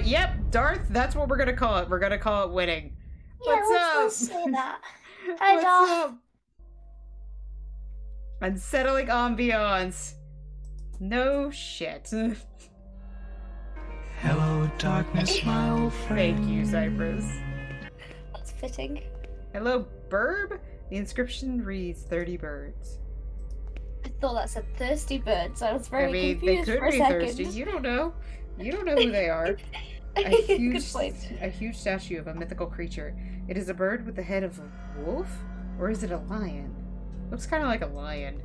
Yep, Darth, that's what we're gonna call it. We're gonna call it winning. Yeah, What's up? let's say that. Hi, What's Darth. up? Unsettling ambiance. No shit. Hello, darkness, my old friend. Thank you, Cypress. That's fitting. Hello, Burb? The inscription reads 30 birds. I thought that said thirsty birds. I was very I mean, they confused could for a be second. thirsty. You don't know. You don't know who they are. A Good point. huge statue of a mythical creature. It is a bird with the head of a wolf? Or is it a lion? Looks kind of like a lion.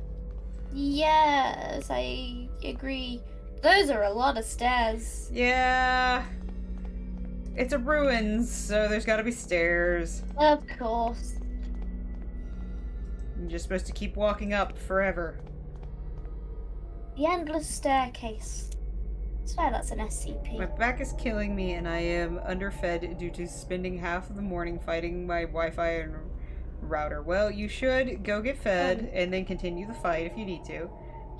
Yes, I agree. Those are a lot of stairs. Yeah. It's a ruins, so there's gotta be stairs. Of course. You're just supposed to keep walking up forever. The endless staircase. I swear that's an My SCP. back is killing me, and I am underfed due to spending half of the morning fighting my Wi-Fi and router. Well, you should go get fed, and then continue the fight if you need to.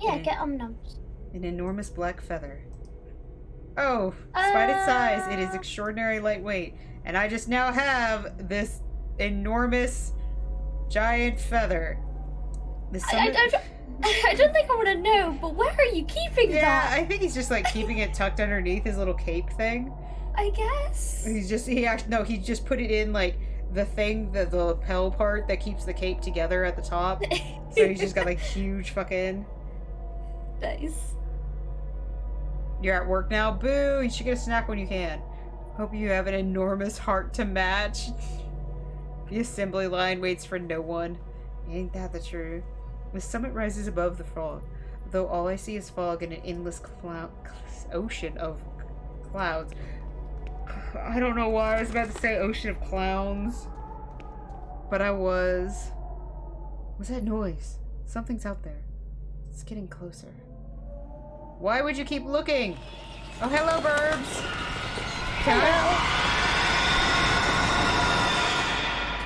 Yeah, and- get nums. An enormous black feather. Oh, despite its size, it is extraordinarily lightweight, and I just now have this enormous, giant feather. The I don't think I want to know, but where are you keeping Yeah, that? I think he's just like keeping it tucked underneath his little cape thing. I guess. He just put it in like the thing, the lapel part that keeps the cape together at the top. So he's just got like huge fucking. Nice. You're at work now? Boo! You should get a snack when you can. Hope you have an enormous heart to match. The assembly line waits for no one. Ain't that the truth? The summit rises above the fog, though all I see is fog and an endless ocean of clouds. I don't know why I was about to say ocean of clowns, but I was. What's that noise? Something's out there. It's getting closer. Why would you keep looking? Oh, hello, Burbs!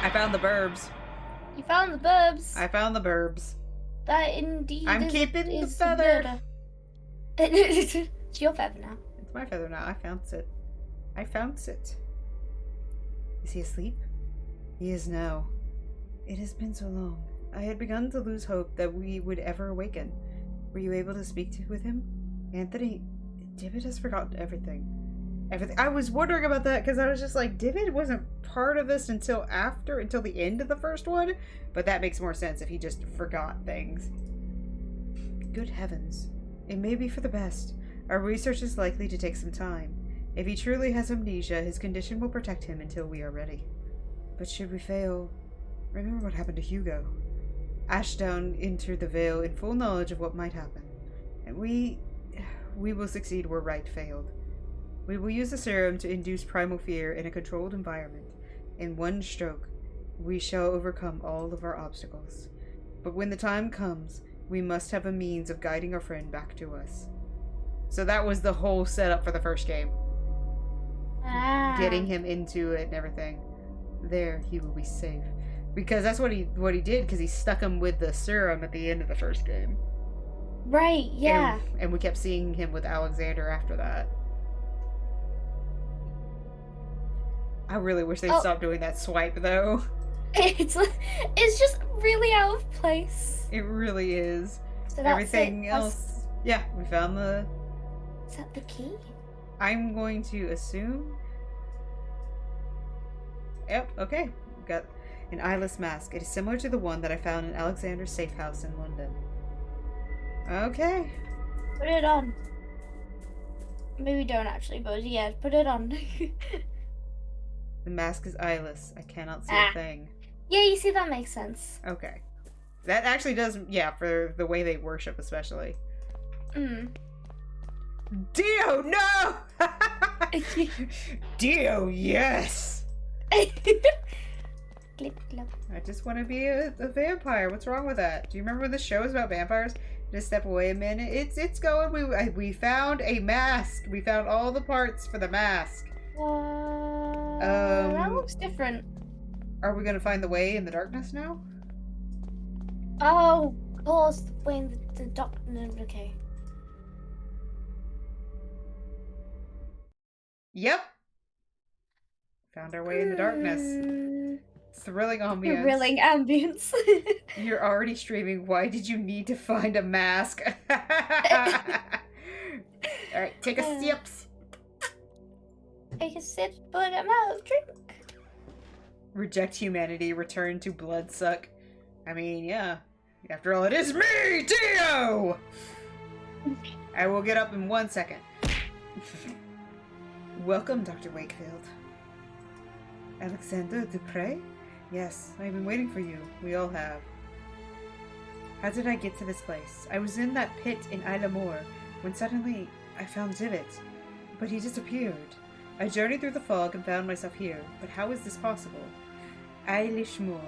I found the Burbs. You found the burbs. I found the Burbs. That indeed I'm is, keeping the is feather. It's your feather now. It's my feather now. I found it. I found it. Is he asleep? He is now. It has been so long. I had begun to lose hope that we would ever awaken. Were you able to with him? Anthony, David has forgotten everything. Everything. I was wondering about that because I was just like, David wasn't part of this until the end of the first one, but that makes more sense if he just forgot things. Good heavens. It may be for the best. Our research is likely to take some time. If he truly has amnesia, his condition will protect him until we are ready. But should we fail, remember what happened to Hugo. Ashdown entered the Vale in full knowledge of what might happen, and we will succeed where Wright failed. We will use the serum to induce primal fear in a controlled environment. In one stroke, we shall overcome all of our obstacles. But when the time comes, we must have a means of guiding our friend back to us. So that was the whole setup for the first game. Getting him into it and everything. There, he will be safe. Because that's what he did, because he stuck him with the serum at the end of the first game. Right, yeah. And we kept seeing him with Alexander after that. I really wish they'd stop doing that swipe, though. It's just really out of place. It really is. So Everything else... Yeah, we found the... Is that the key? I'm going to assume... Yep, okay. We've got an eyeless mask. It is similar to the one that I found in Alexander's safe house in London. Okay. Put it on. Maybe don't actually, but yeah, put it on. The mask is eyeless. I cannot see a thing. Yeah, you see, that makes sense. Okay. That actually does, yeah, for the way they worship especially. Dio, no! Dio, yes! Clip, clip. I just want to be a vampire. What's wrong with that? Do you remember when the show was about vampires? Just step away a minute. It's going. We found a mask. We found all the parts for the mask. That looks different. Are we gonna find the way in the darkness now? Oh, of course, the way in the dark. Okay. Yep. Found our way in the darkness. Thrilling ambience. Thrilling ambience. You're already streaming. Why did you need to find a mask? Alright, take a sip. Take a sip, but I'm out of drink. Reject humanity, return to bloodsuck. I mean, yeah. After all, it is me, Dio! I will get up in 1 second. Welcome, Dr. Wakefield. Alexander Dupre? Yes, I've been waiting for you. We all have. How did I get to this place? I was in that pit in Isla Moor when suddenly I found Divot, but he disappeared. I journeyed through the fog and found myself here, but how is this possible? Eilish Moor.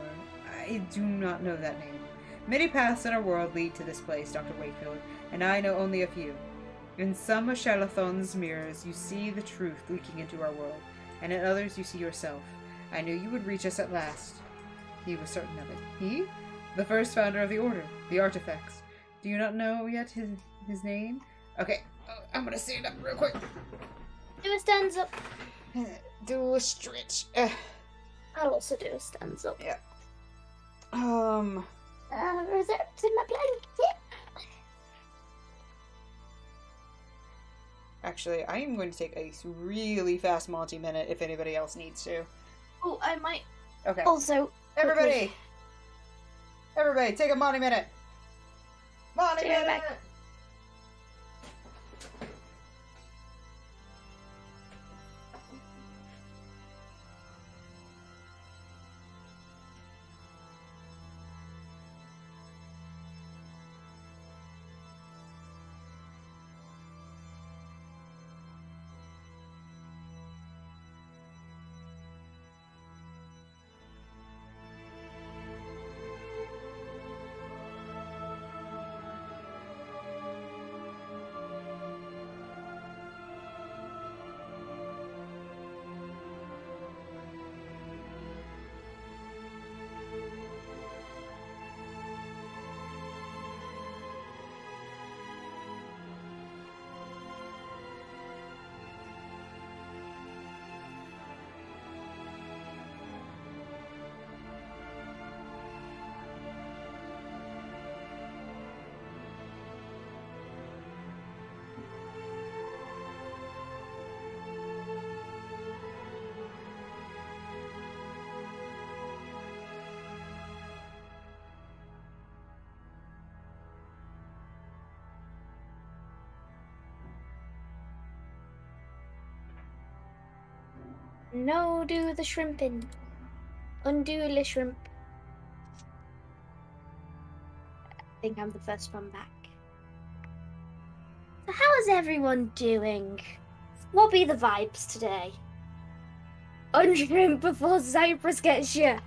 I do not know that name. Many paths in our world lead to this place, Dr. Wakefield, and I know only a few. In some of Charlethon's mirrors, you see the truth leaking into our world, and in others you see yourself. I knew you would reach us at last. He was certain of it. He? The first founder of the Order, the Artifacts. Do you not know yet his name? Okay, I'm gonna stand up real quick. Do a stands up. Do a stretch. I'll also do a stands up. Yeah. Reserves in my blanket. Actually, I am going to take a really fast Monty minute if anybody else needs to. Oh, I might. Okay. Also, Everybody, take a Monty minute. Monty minute. No, do the shrimping. Undo the shrimp. I think I'm the first one back. So how is everyone doing? What be the vibes today? Unshrimp before Cyprus gets you.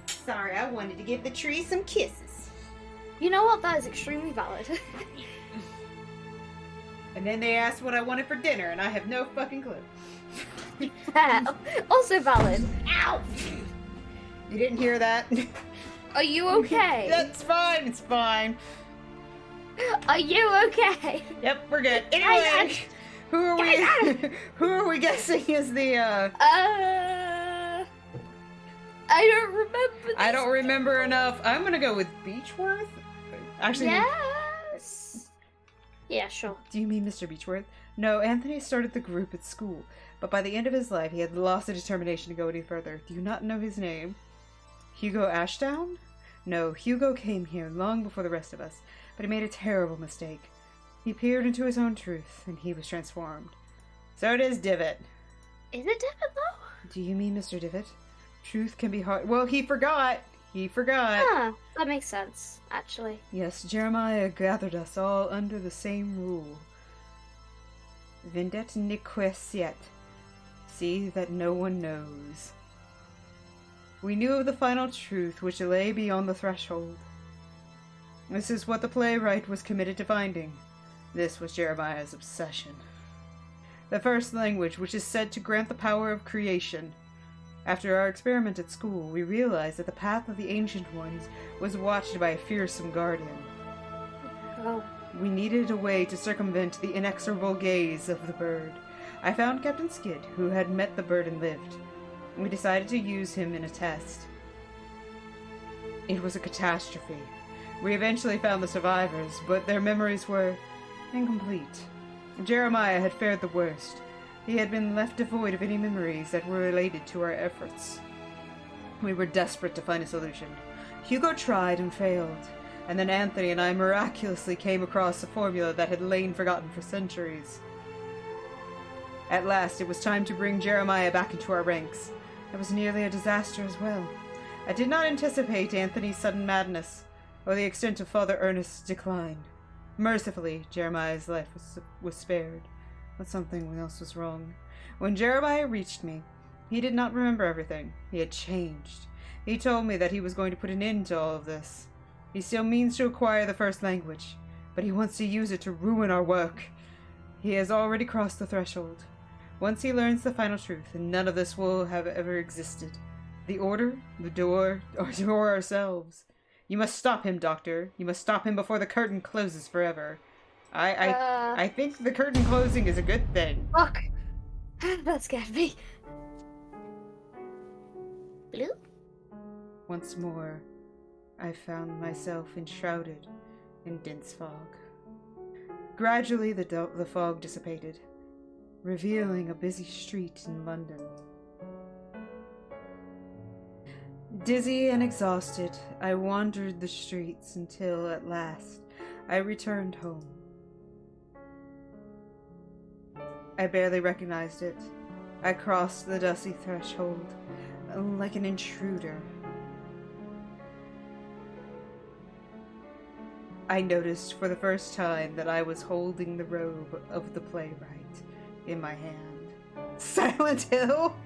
Sorry, I wanted to give the tree some kisses. You know what? That is extremely valid. And then they asked what I wanted for dinner, and I have no fucking clue. Also valid. Ow! You didn't hear that? Are you okay? That's fine, it's fine. Are you okay? Yep, we're good. Anyway, who are we? Who are we guessing is the? I don't remember. I don't remember enough. I'm gonna go with Beechworth. Actually, Yes. Yeah, sure. do you mean Mr. Beechworth? No, Anthony started the group at school, but by the end of his life, he had lost the determination to go any further. Do you not know his name? Hugo Ashdown? No, Hugo came here long before the rest of us, but he made a terrible mistake. He peered into his own truth, and he was transformed. So it is Divot. Is it different though? Do you mean Mr. Divot? Truth can be hard. Well, he forgot. He forgot. Ah, that makes sense, actually. Yes, Jeremiah gathered us all under the same rule. Vindet nequestiet. See that no one knows. We knew of the final truth which lay beyond the threshold. This is what the playwright was committed to finding. This was Jeremiah's obsession. The first language which is said to grant the power of creation. After our experiment at school, we realized that the path of the Ancient Ones was watched by a fearsome guardian. Oh. We needed a way to circumvent the inexorable gaze of the bird. I found Captain Skid, who had met the bird and lived. We decided to use him in a test. It was a catastrophe. We eventually found the survivors, but their memories were incomplete. Jeremiah had fared the worst. He had been left devoid of any memories that were related to our efforts. We were desperate to find a solution. Hugo tried and failed, and then Anthony and I miraculously came across a formula that had lain forgotten for centuries. At last, it was time to bring Jeremiah back into our ranks. It was nearly a disaster as well. I did not anticipate Anthony's sudden madness, or the extent of Father Ernest's decline. Mercifully, Jeremiah's life was spared. But something else was wrong. When Jeremiah reached me, he did not remember everything. He had changed. He told me that he was going to put an end to all of this. He still means to acquire the first language, but he wants to use it to ruin our work. He has already crossed the threshold. Once he learns the final truth, and none of this will have ever existed. The Order, the door, or ourselves. You must stop him, Doctor. You must stop him before the curtain closes forever. I think the curtain closing is a good thing. Fuck. That scared me. Blue? Once more, I found myself enshrouded in dense fog. Gradually, the fog dissipated, revealing a busy street in London. Dizzy and exhausted, I wandered the streets until, at last, I returned home. I barely recognized it. I crossed the dusty threshold like an intruder. I noticed for the first time that I was holding the robe of the playwright in my hand. Silent Hill!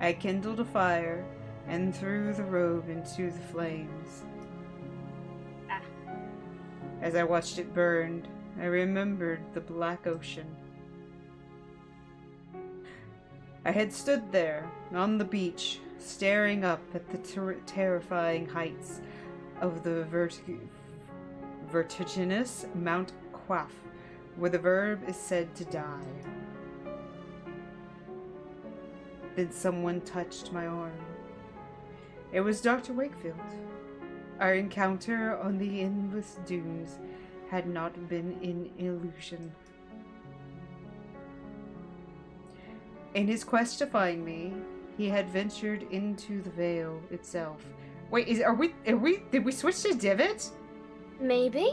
I kindled a fire and threw the robe into the flames. Ah. As I watched it burn, I remembered the black ocean. I had stood there, on the beach, staring up at the terrifying heights of the vertiginous Mount Quaff, where the verb is said to die. Then someone touched my arm. It was Dr. Wakefield. Our encounter on the endless dunes had not been an illusion. In his quest to find me, he had ventured into the veil itself. Wait, did we switch to Divot? Maybe?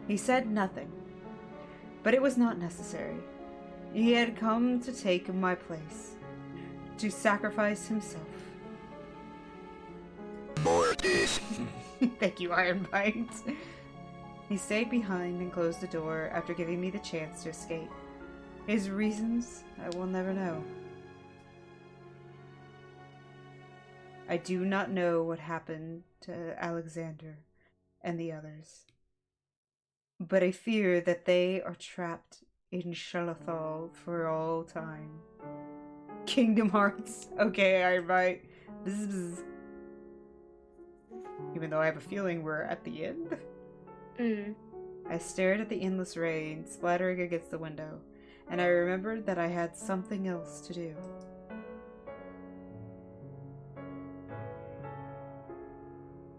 He said nothing, but it was not necessary. He had come to take my place, to sacrifice himself. Mortis. Thank you, Ironbite. He stayed behind and closed the door after giving me the chance to escape. His reasons, I will never know. I do not know what happened to Alexander and the others, but I fear that they are trapped in Shalathal for all time. Kingdom Hearts. Okay, Ironbite. Bzz. Even though I have a feeling we're at the end. I stared at the endless rain splattering against the window, and I remembered that I had something else to do.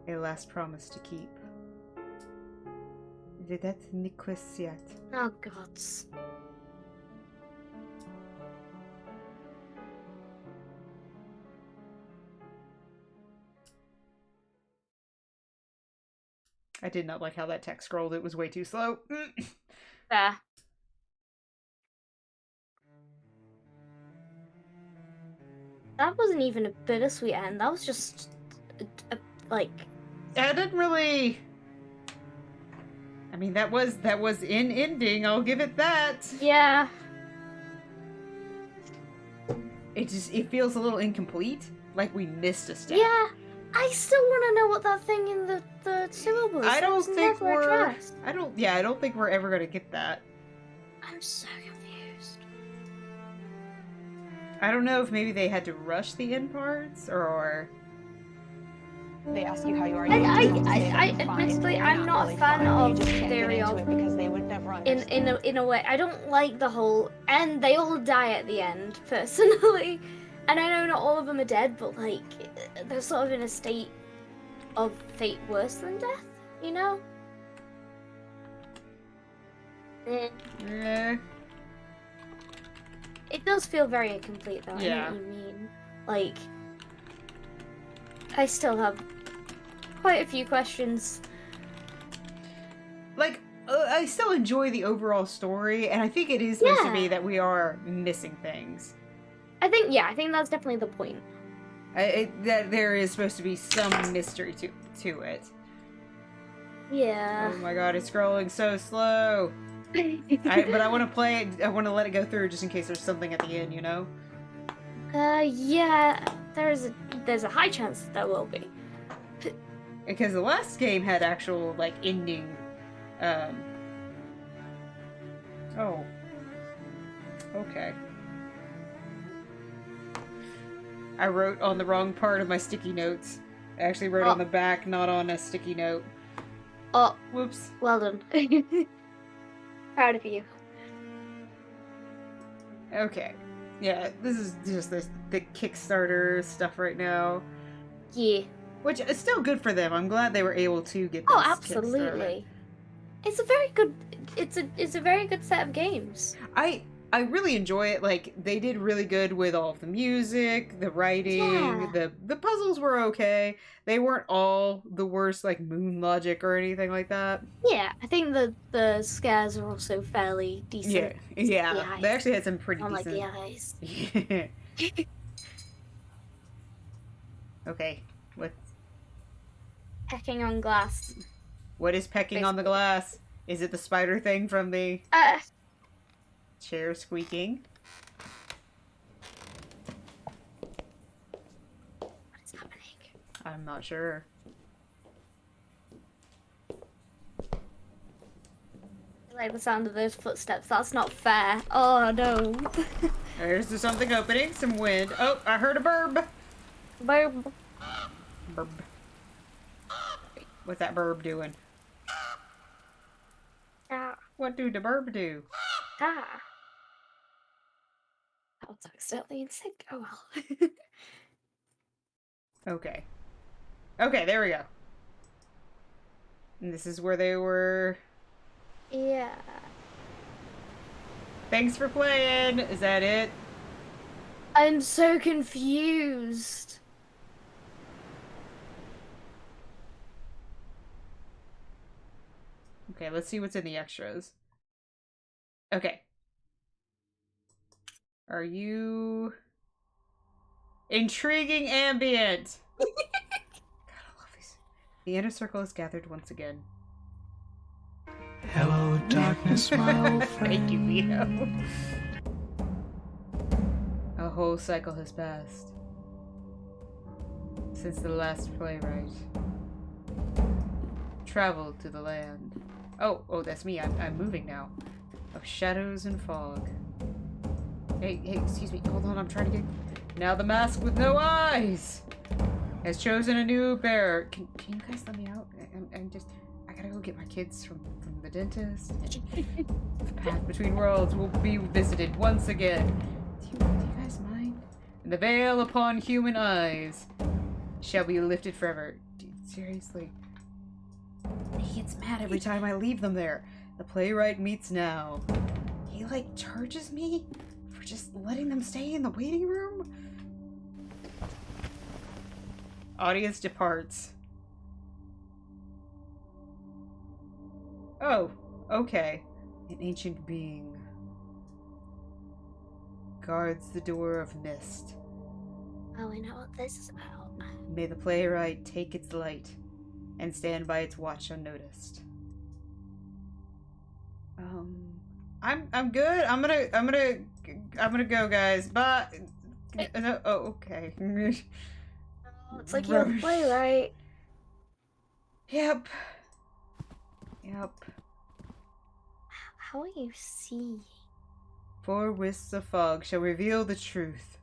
A last promise to keep. Videt nequiciat. Oh, gods. I did not like how that text scrolled. It was way too slow. Fair. That wasn't even a bittersweet end. That was just, like... I didn't really... I mean, that was in ending. I'll give it that. Yeah. It feels a little incomplete. Like we missed a step. Yeah. I still want to know what that thing in the sewer was. I It don't was think never we're... addressed. I don't think we're ever gonna get that. I'm so confused. I don't know if maybe they had to rush the end parts, or... They ask you how you are. I admittedly, I'm not a fan of the theory of because they would never in a way. I don't like the whole and they all die at the end personally, and I know not all of them are dead, but like they're sort of in a state of fate worse than death, you know? Eh. It does feel very incomplete though. Yeah. I know what you mean. Like, I still have quite a few questions. Like, I still enjoy the overall story, and I think it is supposed to be Yeah. that we are missing things. I think that's definitely the point. That there is supposed to be some mystery to it. Yeah. Oh my god, it's scrolling so slow. But I want to play it. I want to let it go through just in case there's something at the end, you know? Yeah. There's a high chance that there will be. Because the last game had actual, like, ending, Oh. Okay. I wrote on the wrong part of my sticky notes. I actually wrote on the back, not on a sticky note. Oh, Whoops. well done. Proud of you. Okay. Yeah, this is just the Kickstarter stuff right now. Yeah. Which is still good for them. I'm glad they were able to get this Oh, Kickstarter. absolutely. It's a very good. It's a very good set of games. I really enjoy it. Like, they did really good with all of the music, the writing, Yeah. the puzzles were okay. They weren't all the worst, like Moon Logic or anything like that. Yeah, I think the scares are also fairly decent. Yeah. They actually had some pretty Unlike decent. the eyes. Yeah. Okay. Pecking on glass. What is pecking on the glass? Is it the spider thing from the chair squeaking? I'm not sure. I like the sound of those footsteps. That's not fair. Oh no. There's something opening, some wind. Oh, I heard a burb. Boom. Burb. Wait, what's that burb doing? Ah. What do the burb do? Ah. That was accidentally in sync. Oh well. Okay. Okay, there we go. And this is where they were. Yeah. Thanks for playing. Is that it? I'm so confused. Okay, let's see what's in the extras. Okay. Are you... Intriguing ambient! God, I love these. The inner circle is gathered once again. Hello, darkness, my old friend. Thank you, Vito. A whole cycle has passed since the last playwright traveled to the land. Oh, that's me. I'm moving now. Of shadows and fog. Hey, excuse me. Hold on, I'm trying to get... Now the mask with no eyes has chosen a new bearer. Can you guys let me out? I'm just... I gotta go get my kids from the dentist. The path between worlds will be visited once again. Do you guys mind? And the veil upon human eyes shall be lifted forever. Dude, seriously. He gets mad every time I leave them there. The playwright meets now. He, like, charges me for just letting them stay in the waiting room? Audience departs. Oh, okay. An ancient being guards the door of mist. Oh, I know what this is about. May the playwright take its light and stand by its watch unnoticed. I'm good. I'm gonna go, guys. Bye. No, oh, okay. Oh, it's like you're a playwright. Yep. How are you seeing? 4 wisps of fog shall reveal the truth.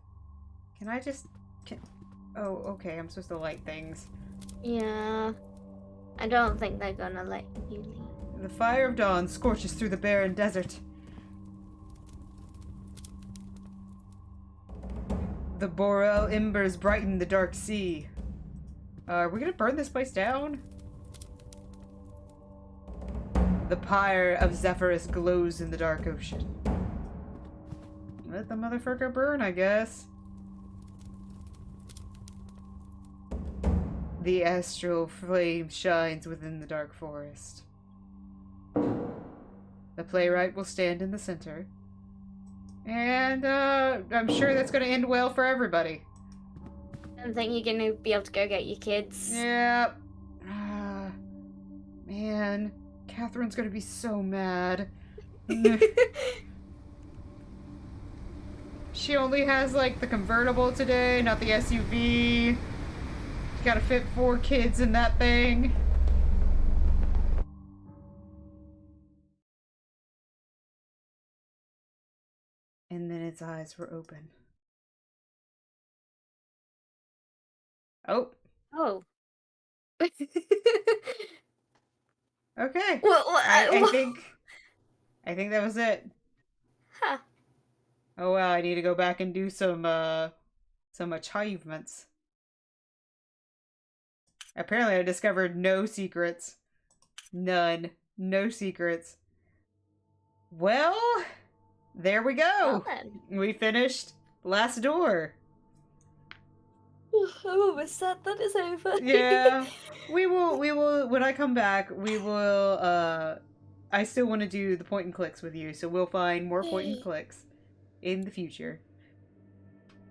Can I just... Oh, okay, I'm supposed to light things. Yeah. I don't think they're gonna let you leave. The fire of dawn scorches through the barren desert. The boreal embers brighten the dark sea. Are we gonna burn this place down? The pyre of Zephyrus glows in the dark ocean. Let the motherfucker burn, I guess. The astral flame shines within the dark forest. The playwright will stand in the center. And, I'm sure that's gonna end well for everybody. I don't think you're gonna be able to go get your kids. Yep. Man, Catherine's gonna be so mad. She only has, like, the convertible today, not the SUV. She gotta fit 4 kids in that thing. And then its eyes were open. Oh. Oh. Okay. Well, I think that was it. Huh. Oh well, I need to go back and do some achievements. Apparently I discovered no secrets. None. No secrets. Well, there we go. Well then. We finished Last Door. I'm almost sad that it's over. Yeah. We will, when I come back, we will, I still want to do the point and clicks with you, so we'll find more point and clicks in the future.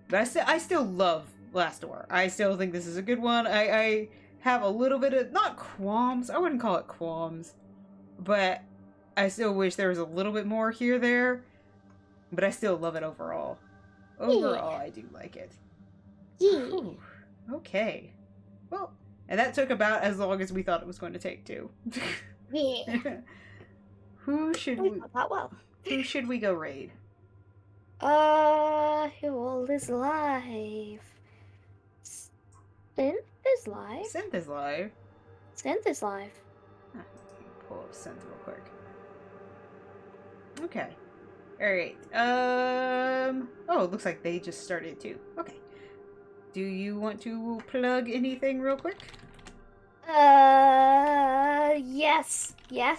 But I still love Last Door. I still think this is a good one. I have a little bit of, not qualms, I wouldn't call it qualms, but I still wish there was a little bit more here there, but I still love it overall. Overall, I do like it. Yeah. Whew. Okay. Well, and that took about as long as we thought it was going to take, too. Yeah. Who should We we? got that well. Who should we go raid? Who all is live? Synth is live. Synth is live. Synth is live. Pull up Synth real quick. Okay. Alright. Oh, it looks like they just started too. Okay. Do you want to plug anything real quick? Yes. Yep.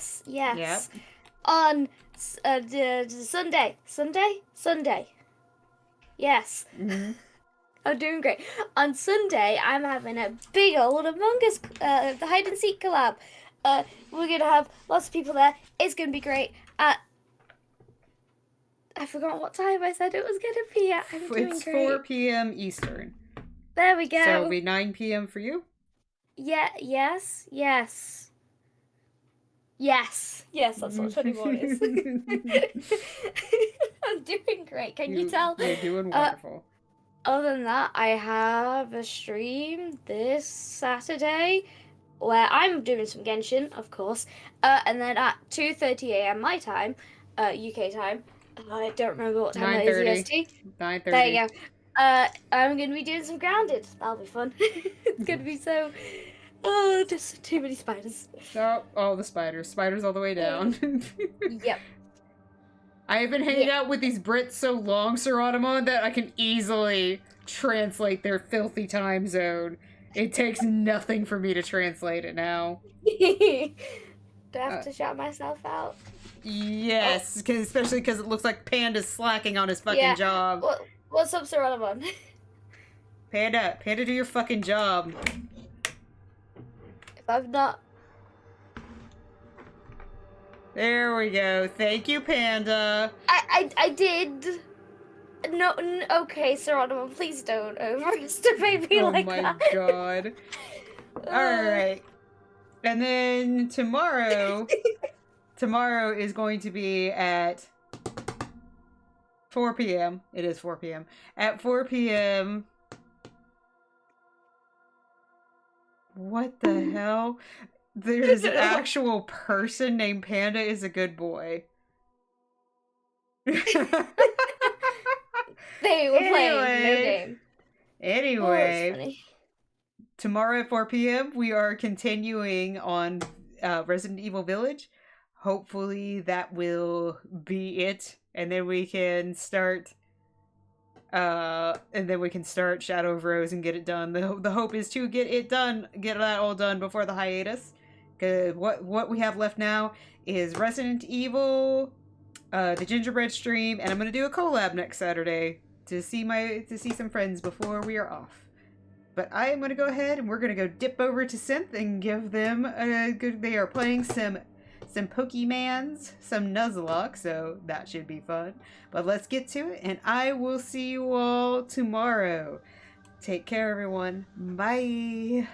On Sunday. Yes. Mm-hmm. I'm doing great. On Sunday, I'm having a big old Among Us hide and seek collab. We're gonna have lots of people there. It's gonna be great. I forgot what time I said it was gonna be at. I'm doing It's great. 4 p.m. Eastern. There we go. So it'll be 9 p.m. for you? Yeah. Yes. That's what 21 is. I'm doing great. Can you tell? You're doing wonderful. Other than that, I have a stream this Saturday where I'm doing some Genshin, of course, and then at 2:30 a.m. my time, UK time. I don't remember what time that is 9:30. EST. 9:30. There you go. I'm gonna be doing some Grounded. That'll be fun. It's gonna be so. Oh, just too many spiders. Oh, all the spiders. Spiders all the way down. Yep. I have been hanging out with these Brits so long, Sir Automon, that I can easily translate their filthy time zone. It takes nothing for me to translate it now. Do I have to shout myself out? Yes, especially because it looks like Panda's slacking on his fucking job. What's up, Sir Automon? Panda, do your fucking job. If I've not. There we go. Thank you, Panda. I did. No, okay, Sir Automon, please don't overestimate me like that. Oh my god. Alright. And then tomorrow is going to be at 4 p.m. It is 4 p.m. At 4 p.m. What the hell? There's an actual person named Panda is a good boy. They were playing no game. Anyway, tomorrow at 4 p.m. we are continuing on Resident Evil Village. Hopefully that will be it, and then we can start. Shadow of Rose and get it done. The hope is to get that all done before the hiatus. Cause what we have left now is Resident Evil, the Gingerbread stream, and I'm gonna do a collab next Saturday to see some friends before we are off. But I am gonna go ahead and we're gonna go dip over to Synth and give them a good. They are playing some Pokemans, some Nuzlocke, so that should be fun. But let's get to it, and I will see you all tomorrow. Take care, everyone. Bye.